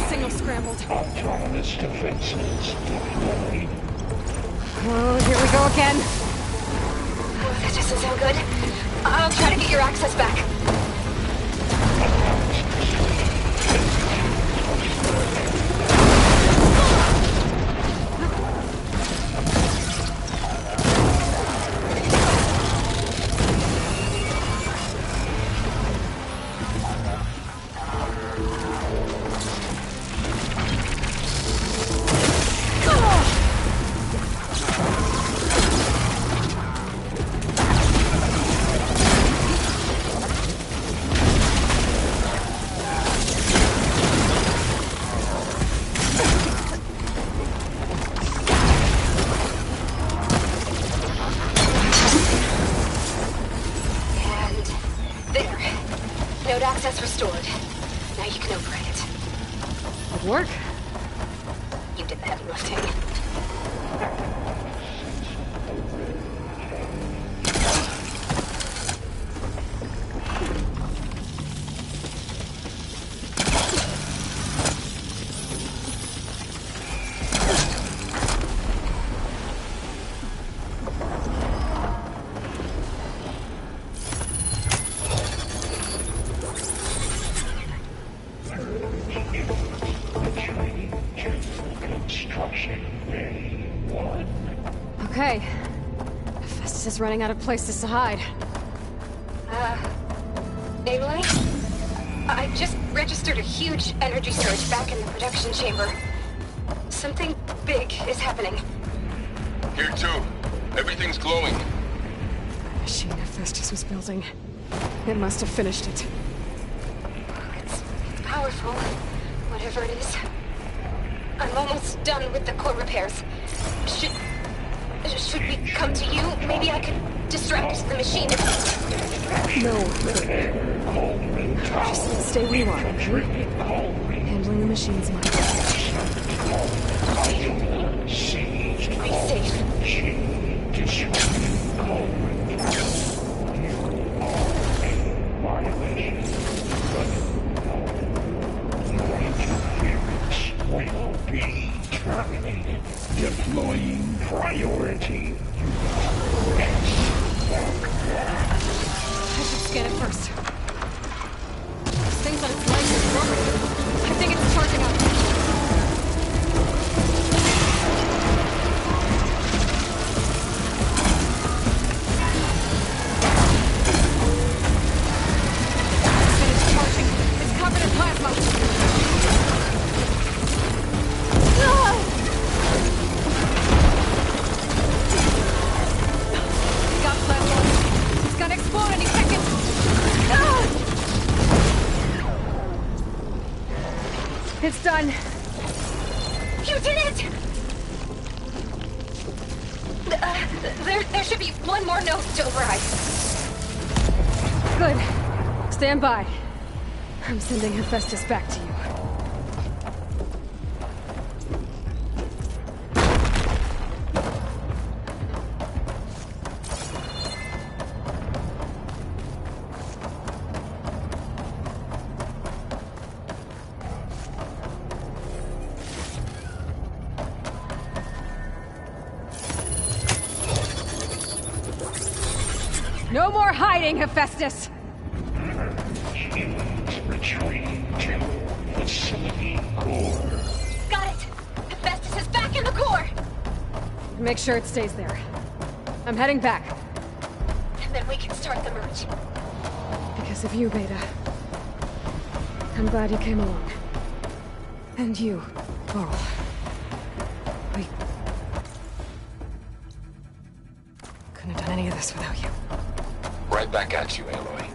Signal scrambled. Autonomous defenses deployed. Oh, here we go again. Oh, that doesn't sound good. I'll try to get your access back. Access restored. Now you can operate it. Good work. You did the heavy lifting. Okay. Festus is running out of places to hide. Aloy? I just registered a huge energy surge back in the production chamber. Something big is happening. Here too. Everything's glowing. The machine Festus was building. It must have finished it. It's powerful, whatever it is. I'm almost done with the core repairs. Should we come to you? Maybe I could distract the machine. No. Just stay where you are. Handling the machines my Be safe. Will be terminated. Deploying priority. I should scan it first. This thing's on its legs and forward. I think it's charging up. It's charging. It's covered in plasma. Got plasma. It's gonna explode any second. It's done. You did it! There should be one more node to override. Good. Stand by. I'm sending Hephaestus back to you. No more hiding, Hephaestus! Retreating to facility core. Got it! Hephaestus is back in the core! Make sure it stays there. I'm heading back. And then we can start the merge. Because of you, Beta. I'm glad you came along. And you, Laurel. We couldn't have done any of this without you. Right back at you, Aloy.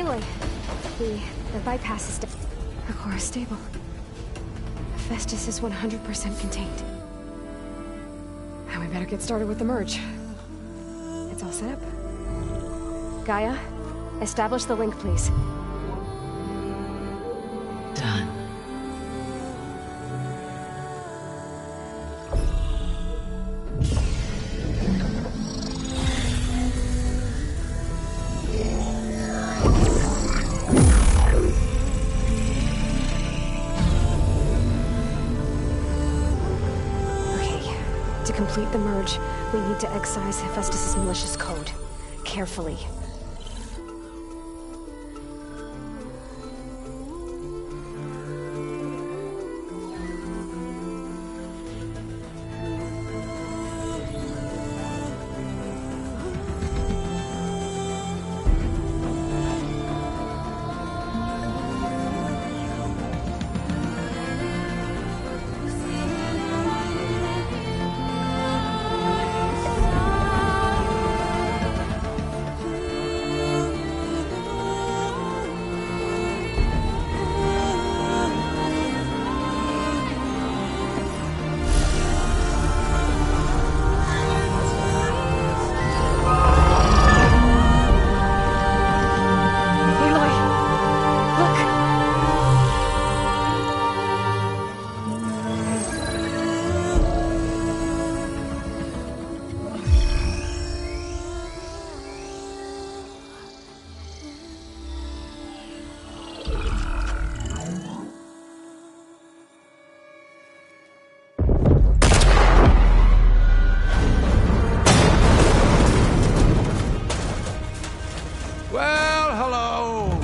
Finally! The bypass is the core is stable. Hephaestus is 100% contained. Now we better get started with the merge. It's all set up. Gaia, establish the link, please. Done. To complete the merge, we need to excise Hephaestus' malicious code. Carefully.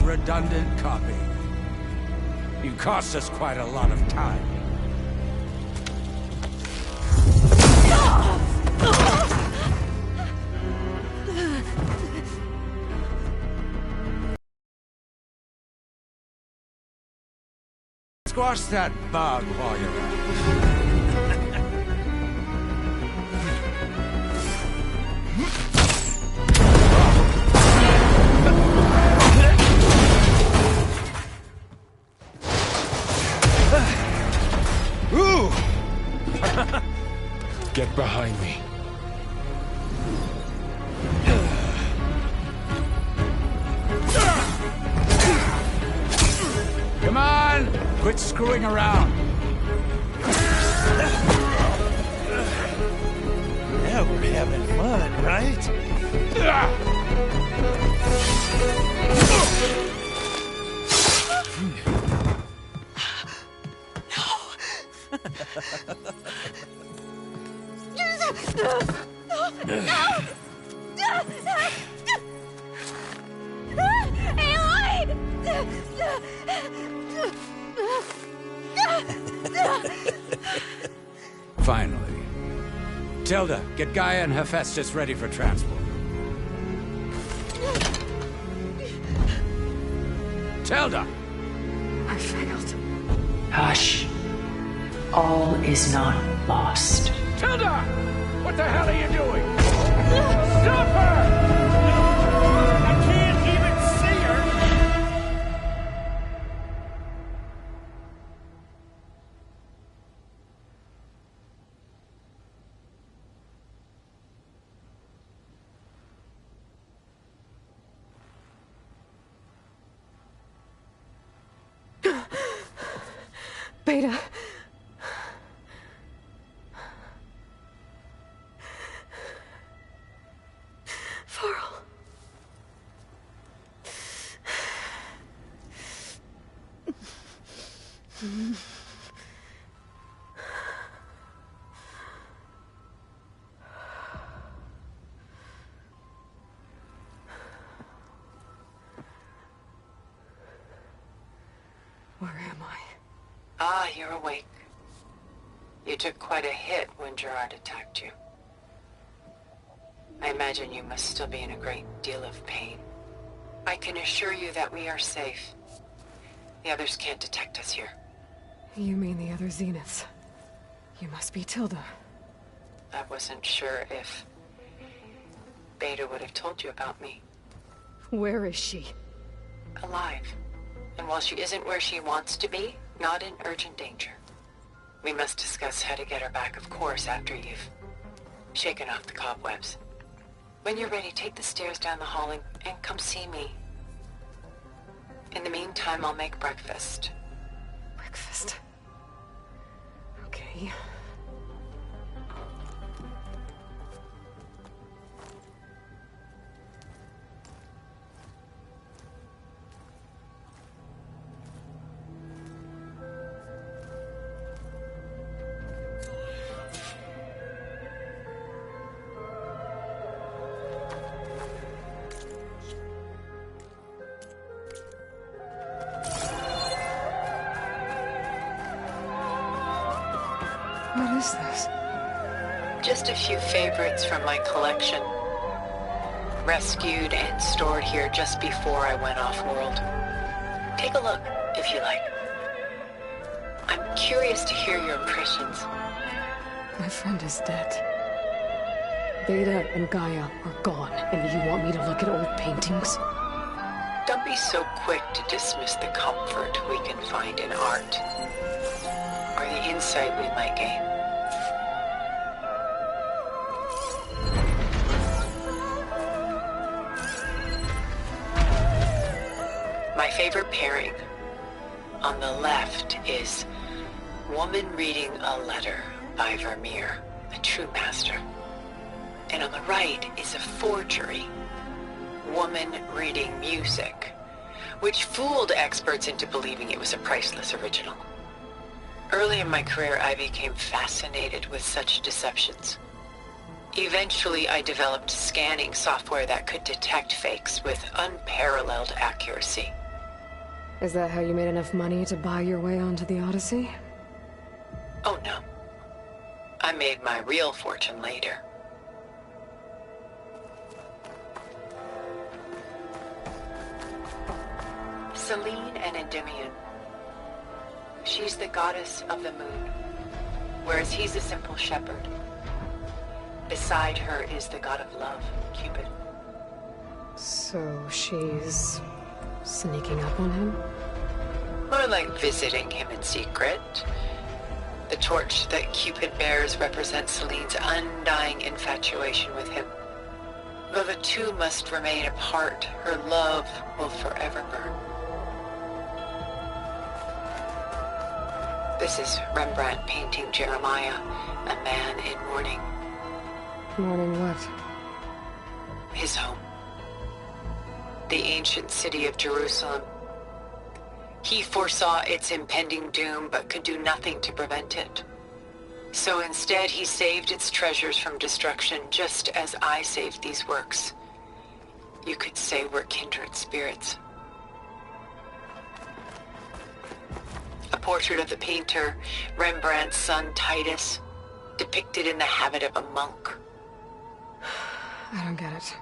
Redundant copy. You cost us quite a lot of time. Squash that bug while you're at it. Get behind me. Come on! Quit screwing around. Now we're having fun, right? Finally. Tilda, get Gaia and Hephaestus ready for transport. Tilda! I failed. Hush. All is not lost. Tilda! What the hell are you doing? Stop her! I can't even see her! Beta. Farrell. Where am I? Ah, you're awake. You took quite a hit when Gerard attacked you. I imagine you must still be in a great deal of pain. I can assure you that we are safe. The others can't detect us here. You mean the other Zeniths? You must be Tilda. I wasn't sure if Beta would have told you about me. Where is she? alive. And while she isn't where she wants to be, not in urgent danger. We must discuss how to get her back, of course, after you've shaken off the cobwebs. When you're ready, take the stairs down the hall and come see me. In the meantime, I'll make breakfast. Breakfast? Okay. What is this? Just a few favorites from my collection. Rescued and stored here just before I went off-world. Take a look, if you like. I'm curious to hear your impressions. My friend is dead. Beta and Gaia are gone, and you want me to look at old paintings? Don't be so quick to dismiss the comfort we can find in art, or the insight we might gain. My favorite pairing on the left is Woman Reading a Letter by Vermeer, a true master. And on the right is a forgery, Woman Reading Music, which fooled experts into believing it was a priceless original. Early in my career, I became fascinated with such deceptions. Eventually, I developed scanning software that could detect fakes with unparalleled accuracy. Is that how you made enough money to buy your way onto the Odyssey? Oh no. I made my real fortune later. Selene and Endymion. She's the goddess of the moon, whereas he's a simple shepherd. Beside her is the god of love, Cupid. So she's sneaking up on him? More like visiting him in secret. The torch that Cupid bears represents Selene's undying infatuation with him. Though the two must remain apart, her love will forever burn. This is Rembrandt painting Jeremiah, a man in mourning. Mourning what? His home. The ancient city of Jerusalem. He foresaw its impending doom, but could do nothing to prevent it. So instead, he saved its treasures from destruction, just as I saved these works. You could say we're kindred spirits. A portrait of the painter, Rembrandt's son Titus, depicted in the habit of a monk. I don't get it.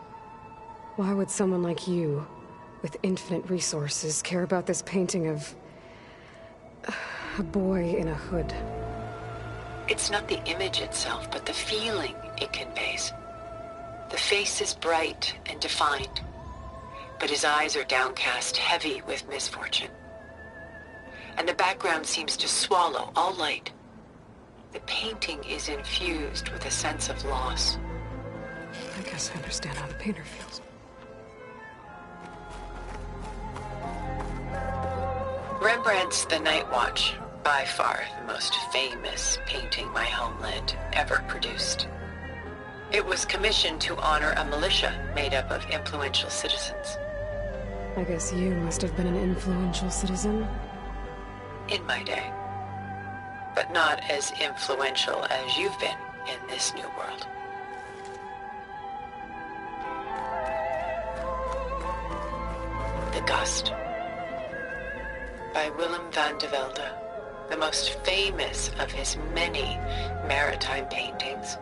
Why would someone like you, with infinite resources, care about this painting of a boy in a hood? It's not the image itself, but the feeling it conveys. The face is bright and defined, but his eyes are downcast, heavy with misfortune. And the background seems to swallow all light. The painting is infused with a sense of loss. I guess I understand how the painter feels. Rembrandt's The Night Watch, by far the most famous painting my homeland ever produced. It was commissioned to honor a militia made up of influential citizens. I guess you must have been an influential citizen. In my day. But not as influential as you've been in this new world. The Gust, by Willem van de Velde, the most famous of his many maritime paintings.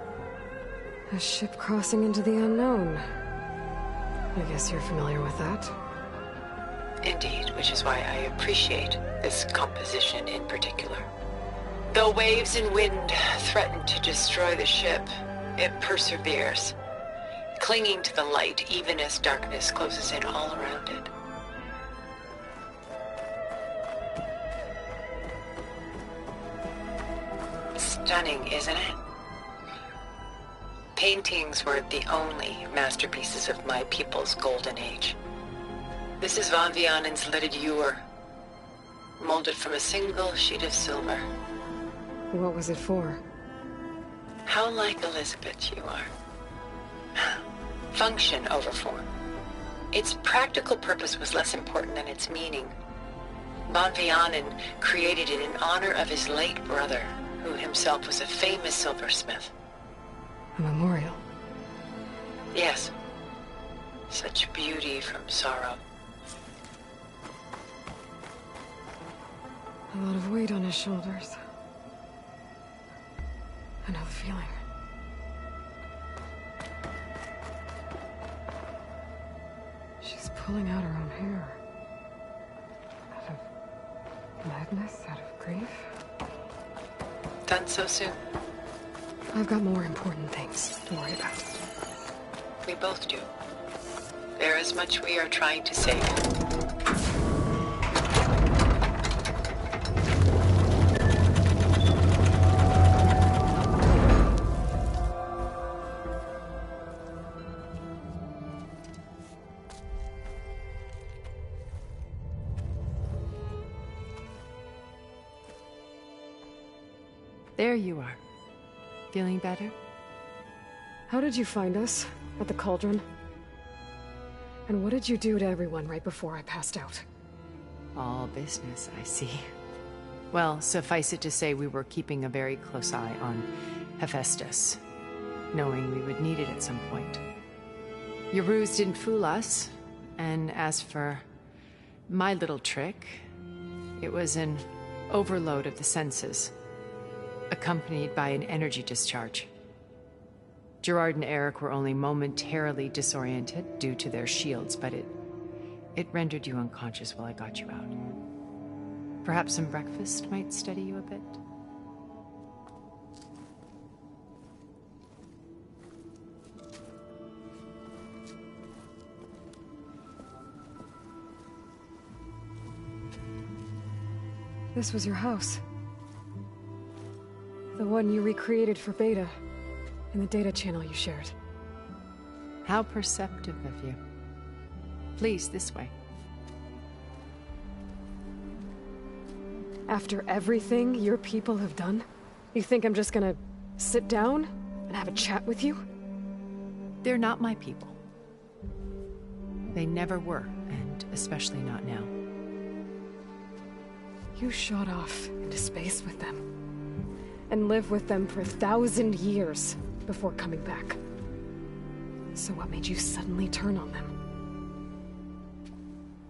A ship crossing into the unknown. I guess you're familiar with that. Indeed, which is why I appreciate this composition in particular. Though waves and wind threaten to destroy the ship, it perseveres, clinging to the light even as darkness closes in all around it. Stunning, isn't it? Paintings were the only masterpieces of my people's golden age. This is Von Vianen's lidded ewer, molded from a single sheet of silver. What was it for? How like Elizabeth you are. Function over form. Its practical purpose was less important than its meaning. Von Vianen created it in honor of his late brother, who himself was a famous silversmith. A memorial? Yes. Such beauty from sorrow. A lot of weight on his shoulders. I know the feeling. She's pulling out her own hair. Out of madness, out of grief. Done so soon? I've got more important things to worry about. We both do. There is much we are trying to save. There you are. Feeling better? How did you find us? At the cauldron? And what did you do to everyone right before I passed out? All business, I see. Well, suffice it to say we were keeping a very close eye on Hephaestus, knowing we would need it at some point. Your ruse didn't fool us, and as for my little trick, it was an overload of the senses, accompanied by an energy discharge. Gerard and Eric were only momentarily disoriented due to their shields, but it rendered you unconscious while I got you out. Perhaps some breakfast might steady you a bit? This was your house. The one you recreated for Beta, in the data channel you shared. How perceptive of you. Please, this way. After everything your people have done, you think I'm just gonna sit down and have a chat with you? They're not my people. They never were, and especially not now. You shot off into space with them, and lived with them for 1,000 years before coming back. So what made you suddenly turn on them?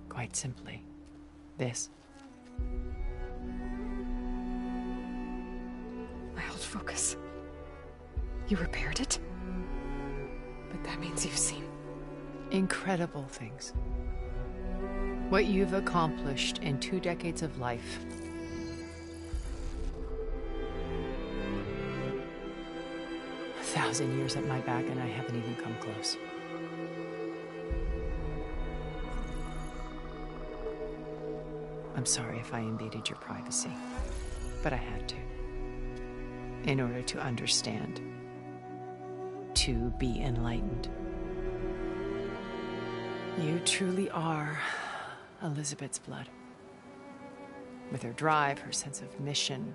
Quite simply, this. My old focus. You repaired it? But that means you've seen... incredible things. What you've accomplished in 2 decades of life. A 1,000 years at my back and I haven't even come close. I'm sorry if I invaded your privacy, but I had to. In order to understand. To be enlightened. You truly are Elizabeth's blood. With her drive, her sense of mission,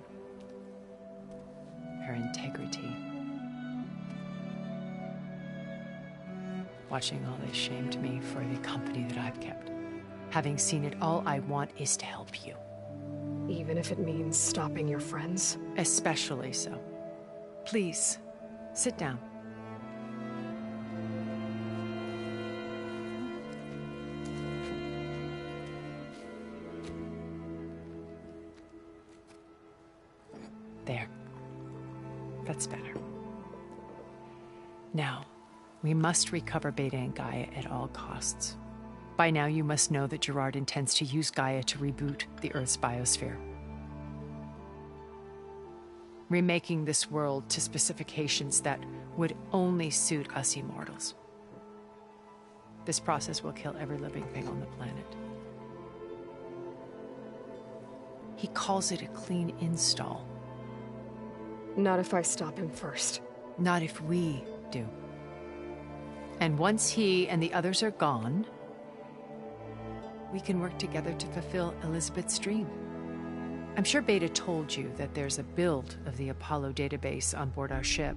her integrity. Watching all this shamed me for the company that I've kept. Having seen it, all I want is to help you. Even if it means stopping your friends? Especially so. Please, sit down. There. That's better. Now, we must recover Beta and Gaia at all costs. By now, you must know that Gerard intends to use Gaia to reboot the Earth's biosphere. Remaking this world to specifications that would only suit us immortals. This process will kill every living thing on the planet. He calls it a clean install. Not if I stop him first. Not if we do. And once he and the others are gone, we can work together to fulfill Elizabeth's dream. I'm sure Beta told you that there's a build of the Apollo database on board our ship.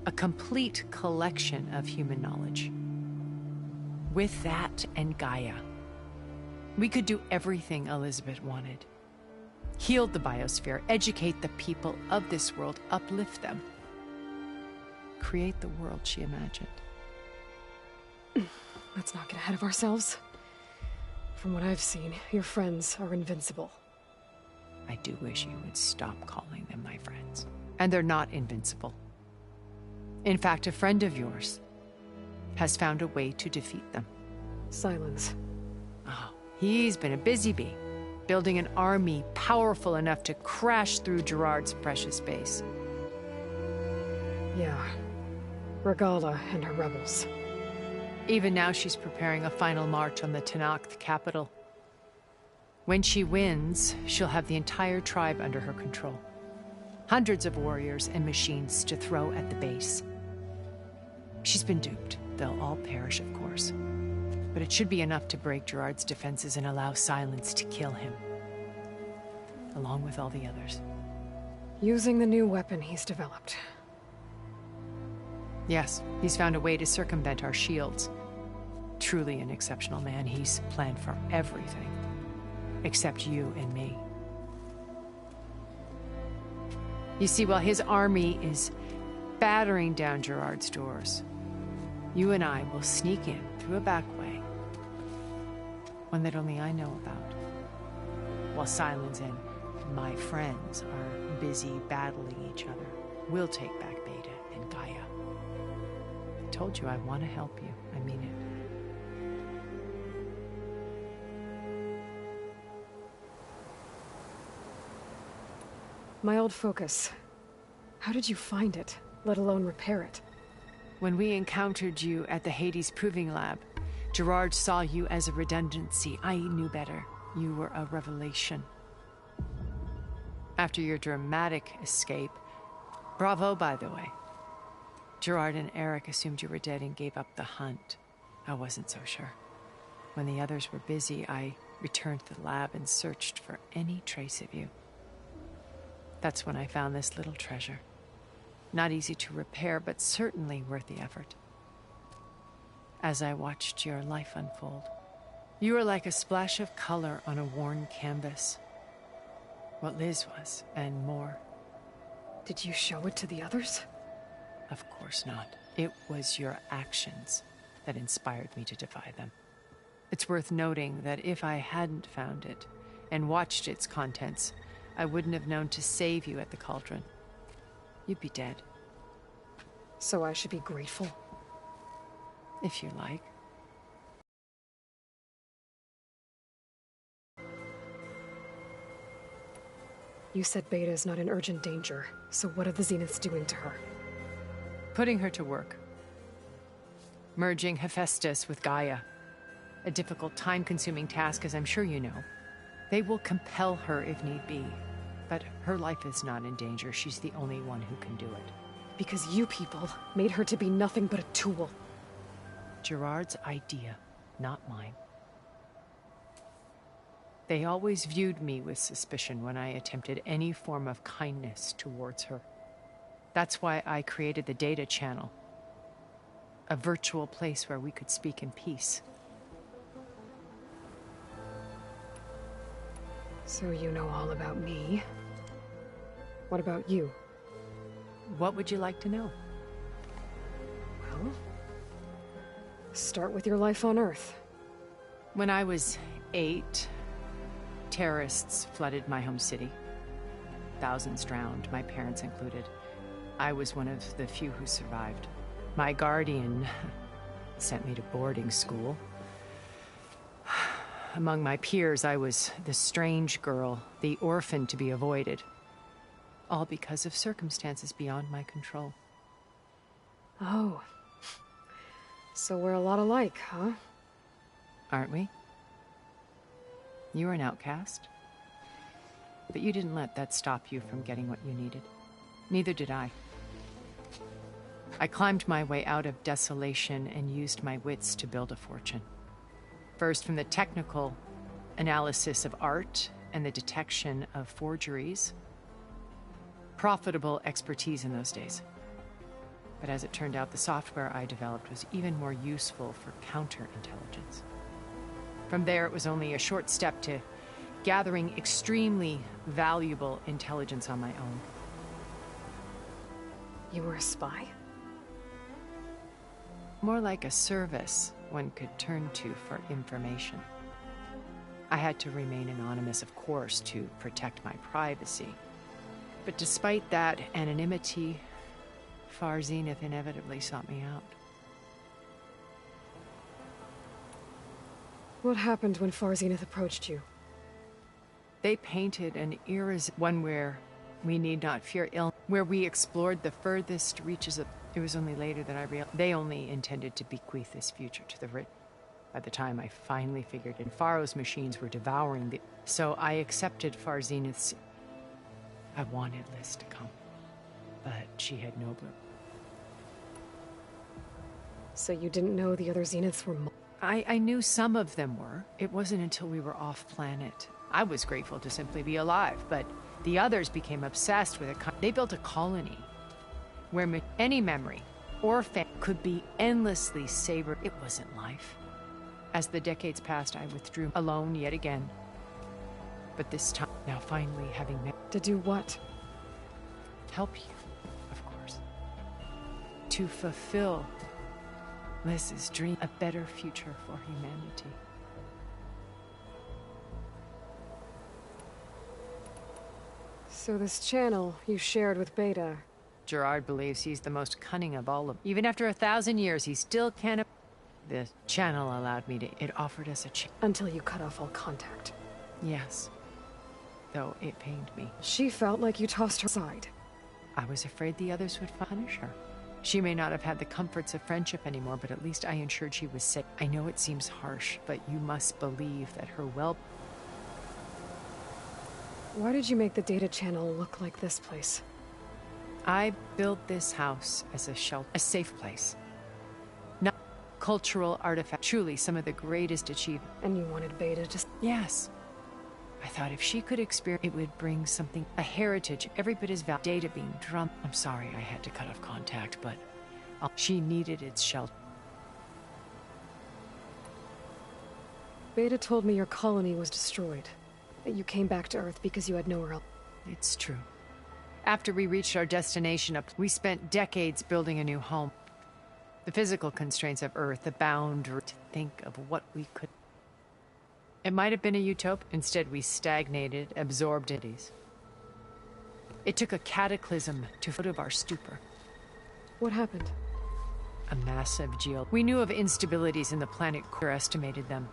A complete collection of human knowledge. With that and Gaia, we could do everything Elizabeth wanted. Heal the biosphere, educate the people of this world, uplift them. Create the world she imagined. Let's not get ahead of ourselves. From what I've seen, your friends are invincible. I do wish you would stop calling them my friends. And they're not invincible. In fact, a friend of yours has found a way to defeat them. Silence. Oh, he's been a busy bee, building an army powerful enough to crash through Gerard's precious base. Yeah. Regala and her rebels. Even now she's preparing a final march on the Tenakth capital. When she wins, she'll have the entire tribe under her control. Hundreds of warriors and machines to throw at the base. She's been duped. They'll all perish, of course. But it should be enough to break Gerard's defenses and allow Silence to kill him. Along with all the others. Using the new weapon he's developed. Yes, he's found a way to circumvent our shields. Truly an exceptional man. He's planned for everything. Except you and me. You see, while his army is battering down Gerard's doors, you and I will sneak in through a back way. One that only I know about. While Silence and my friends are busy battling each other, we'll take back Beta and Gaia. I told you I want to help you. I mean it. My old focus. How did you find it, let alone repair it? When we encountered you at the Hades Proving Lab, Gerard saw you as a redundancy. I knew better. You were a revelation. After your dramatic escape, bravo, by the way. Gerard and Eric assumed you were dead and gave up the hunt. I wasn't so sure. When the others were busy, I returned to the lab and searched for any trace of you. That's when I found this little treasure. Not easy to repair, but certainly worth the effort. As I watched your life unfold, you were like a splash of color on a worn canvas. What Liz was, and more. Did you show it to the others? Of course not. It was your actions that inspired me to defy them. It's worth noting that if I hadn't found it and watched its contents, I wouldn't have known to save you at the cauldron. You'd be dead. So I should be grateful? If you like. You said Beta is not in urgent danger, so what are the Zeniths doing to her? Putting her to work. Merging Hephaestus with Gaia. A difficult, time-consuming task, as I'm sure you know. They will compel her if need be. But her life is not in danger. She's the only one who can do it. Because you people made her to be nothing but a tool. Gerard's idea, not mine. They always viewed me with suspicion when I attempted any form of kindness towards her. That's why I created the data channel. A virtual place where we could speak in peace. So you know all about me. What about you? What would you like to know? Well, start with your life on Earth. When I was 8, terrorists flooded my home city. Thousands drowned, my parents included. I was one of the few who survived. My guardian sent me to boarding school. Among my peers, I was the strange girl, the orphan to be avoided. All because of circumstances beyond my control. Oh. So we're a lot alike, huh? Aren't we? You were an outcast. But you didn't let that stop you from getting what you needed. Neither did I. I climbed my way out of desolation and used my wits to build a fortune. First, from the technical analysis of art and the detection of forgeries. Profitable expertise in those days. But as it turned out, the software I developed was even more useful for counterintelligence. From there, it was only a short step to gathering extremely valuable intelligence on my own. You were a spy? More like a service one could turn to for information. I had to remain anonymous, of course, to protect my privacy. But despite that anonymity, Far Zenith inevitably sought me out. What happened when Far Zenith approached you? They painted an one where we need not fear ill, where we explored the furthest reaches of... It was only later that I realized they only intended to bequeath this future to the rich. By the time I finally figured it, Faro's machines were devouring the... So I accepted Far Zenith's... I wanted Liz to come, but she had no blue. So you didn't know the other Zeniths were... I knew some of them were. It wasn't until we were off-planet. I was grateful to simply be alive, but the others became obsessed with it. They built a colony where any memory or fan could be endlessly savored. It wasn't life. As the decades passed, I withdrew alone yet again. But this time, now finally having... To do what? Help you, of course. To fulfill Liz's dream, a better future for humanity. So this channel you shared with Beta... Gerard believes he's the most cunning of all of them. Even after 1,000 years, he still can't... The channel allowed me to... It offered us a chance. Until you cut off all contact. Yes. Though it pained me. She felt like you tossed her aside. I was afraid the others would punish her. She may not have had the comforts of friendship anymore, but at least I ensured she was safe. I know it seems harsh, but you must believe that her well... Why did you make the data channel look like this place? I built this house as a shelter, a safe place. Not cultural artifact, truly some of the greatest achievements. And you wanted Beta to... Yes. I thought if she could experience, it would bring something, a heritage, every bit as valuable. Data being drummed. I'm sorry I had to cut off contact, but she needed its shelter. Beta told me your colony was destroyed. That you came back to Earth because you had nowhere else. It's true. After we reached our destination, we spent decades building a new home. The physical constraints of Earth, the boundary to think of what we could... It might have been a utopia. Instead, we stagnated, absorbed cities. It took a cataclysm to foot of our stupor. What happened? A massive We knew of instabilities in the planet, estimated them.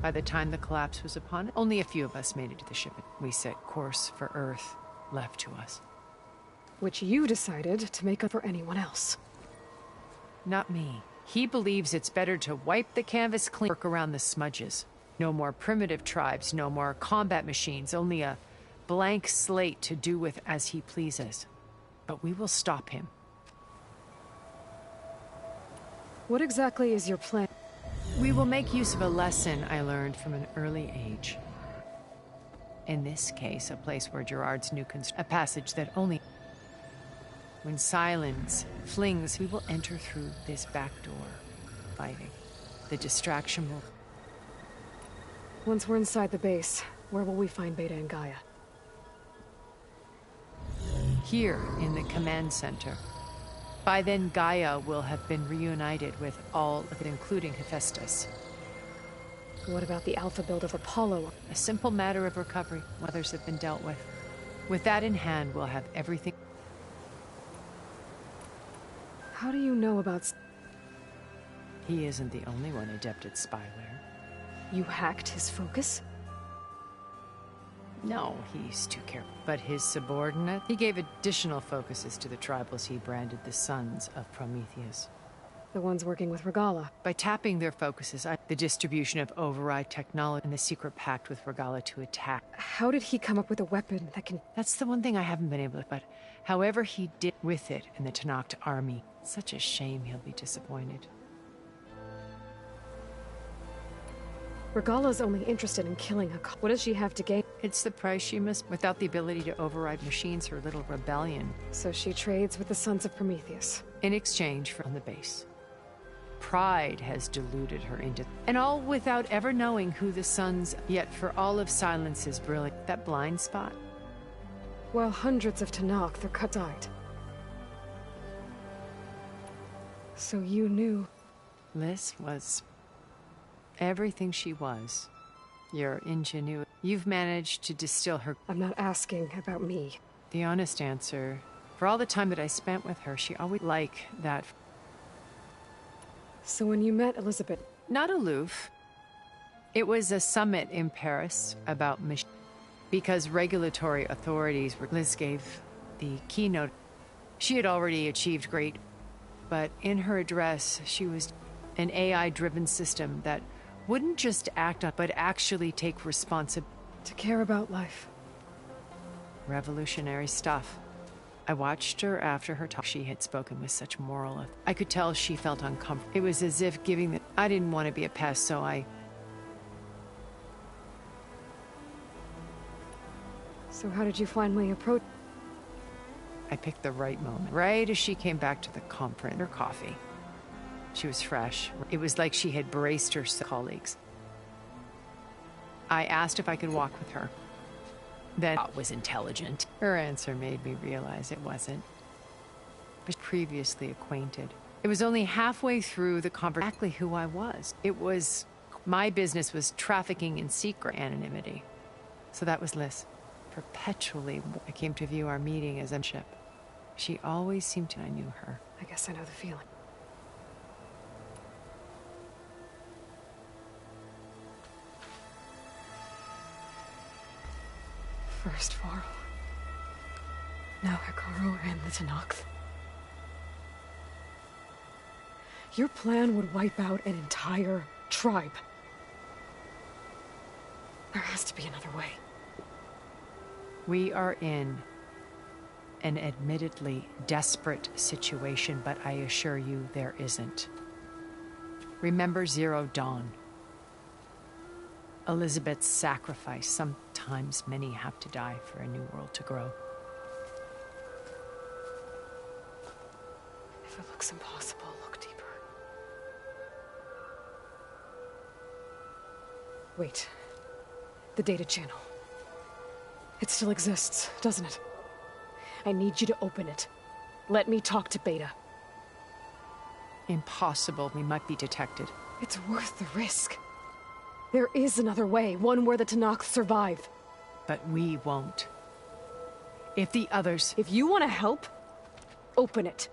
By the time the collapse was upon it, only a few of us made it to the ship. We set course for Earth, left to us. Which you decided to make up for anyone else. Not me. He believes it's better to wipe the canvas clean, work around the smudges. No more primitive tribes, no more combat machines, only a blank slate to do with as he pleases. But we will stop him. What exactly is your plan? We will make use of a lesson I learned from an early age. In this case, a place where Gerard's new a passage that only... When silence flings, we will enter through this back door, fighting. The distraction will... Once we're inside the base, where will we find Beta and Gaia? Here, in the command center. By then, Gaia will have been reunited with all of it, including Hephaestus. What about the Alpha build of Apollo? A simple matter of recovery. Others have been dealt with. With that in hand, we'll have everything... How do you know about... He isn't the only one adept at spyware. You hacked his focus? No, he's too careful. But his subordinate? He gave additional focuses to the tribals he branded the sons of Prometheus. The ones working with Regala. By tapping their focuses, the distribution of override technology and the secret pact with Regala to attack. How did he come up with a weapon that can... That's the one thing I haven't been able to... But however he did with it in the Tenakth army, such a shame he'll be disappointed. Regala's only interested in killing a... What does she have to gain? It's the price she must... Without the ability to override machines, her little rebellion. So she trades with the Sons of Prometheus. In exchange for on the base. Pride has deluded her into... And all without ever knowing who the Sons... Yet for all of Silence's brilliant... That blind spot? Well, hundreds of Tenakth are cut died. So you knew... Liz was... everything she was. Your ingenuity. You've managed to distill her... I'm not asking about me. The honest answer... For all the time that I spent with her, she always liked that... So when you met Elizabeth... Not aloof. It was a summit in Paris about because regulatory authorities were... Liz gave the keynote. She had already achieved great... But in her address, she was an AI-driven system that wouldn't just act on, but actually take responsibility. To care about life. Revolutionary stuff. I watched her after her talk. She had spoken with such moral. I could tell she felt uncomfortable. It was as if giving the... I didn't want to be a pest, so I... So how did you finally approach... I picked the right moment. Right as she came back to the conference. Her coffee. She was fresh. It was like she had braced her colleagues. I asked if I could walk with her. Then it was intelligent. Her answer made me realize it wasn't. I was previously acquainted. It was only halfway through the conversation exactly who I was. It was... My business was trafficking in secret anonymity. So that was Liz. Perpetually, I came to view our meeting as a ship. She always seemed to... I knew her. I guess I know the feeling. First Varl. Now Hekarro and the Tenakth. Your plan would wipe out an entire tribe. There has to be another way. We are in an admittedly desperate situation, but I assure you there isn't. Remember Zero Dawn. Elizabeth's sacrifice. Sometimes many have to die for a new world to grow. If it looks impossible, look deeper. Wait. The data channel. It still exists, doesn't it? I need you to open it. Let me talk to Beta. Impossible. We might be detected. It's worth the risk. There is another way, one where the Tenakth survive. But we won't. If the others... If you want to help, open it.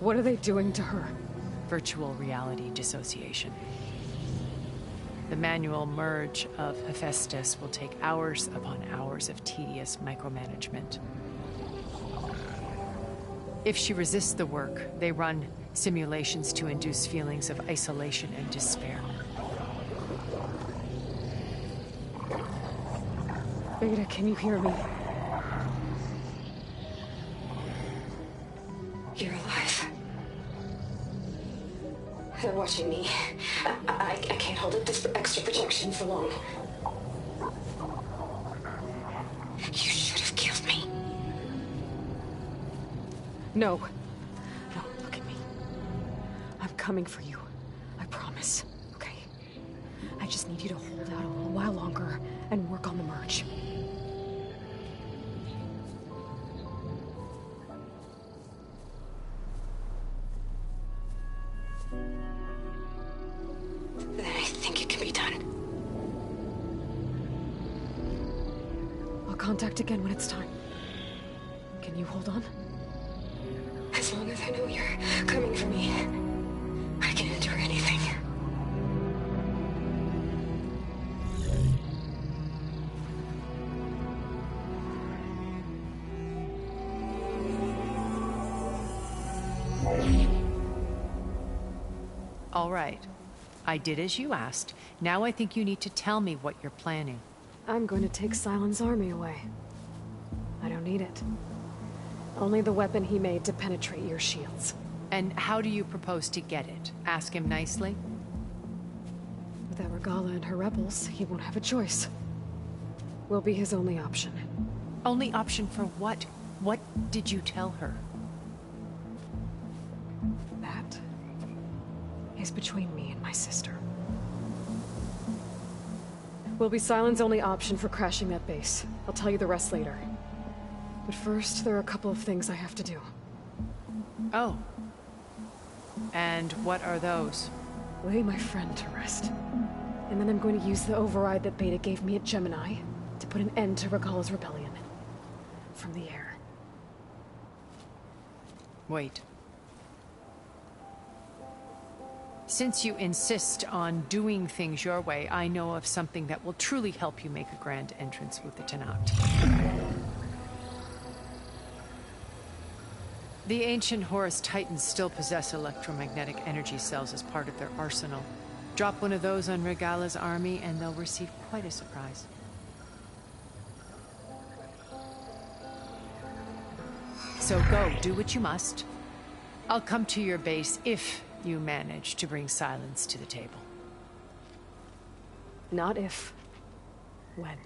What are they doing to her? Virtual reality dissociation. The manual merge of Hephaestus will take hours upon hours of tedious micromanagement. If she resists the work, they run simulations to induce feelings of isolation and despair. Beta, can you hear me? You're alive. They're watching me. I can't hold up this extra protection for long. You should have killed me. No. No, look at me. I'm coming for you. I promise, okay? I just need you to hold out a little while longer and work on the merge. Then I think it can be done. I'll contact again when it's time. Can you hold on? As long as I know you're coming for me, I can endure anything. All right. I did as you asked. Now I think you need to tell me what you're planning. I'm going to take Silent's army away. I don't need it. Only the weapon he made to penetrate your shields. And how do you propose to get it? Ask him nicely? Without Regala and her rebels, he won't have a choice. We'll be his only option. Only option for what? What did you tell her? That is between me and my sister. Will be Silent's only option for crashing that base. I'll tell you the rest later. But first, there are a couple of things I have to do. Oh. And what are those? Lay my friend to rest. And then I'm going to use the override that Beta gave me at Gemini to put an end to Regala's rebellion. From the air. Wait. Since you insist on doing things your way, I know of something that will truly help you make a grand entrance with the Tenat. The ancient Horus Titans still possess electromagnetic energy cells as part of their arsenal. Drop one of those on Regala's army and they'll receive quite a surprise. So go, do what you must. I'll come to your base if you manage to bring Silence to the table. Not if. When.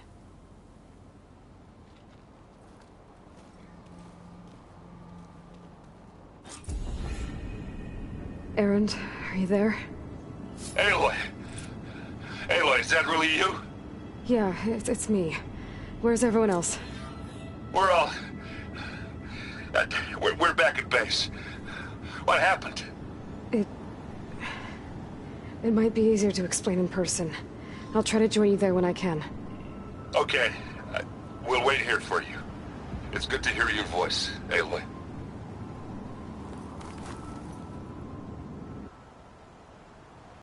Erend, are you there? Aloy! Aloy, is that really you? Yeah, it's me. Where's everyone else? We're all... we're back at base. What happened? It might be easier to explain in person. I'll try to join you there when I can. Okay. We'll wait here for you. It's good to hear your voice, Aloy.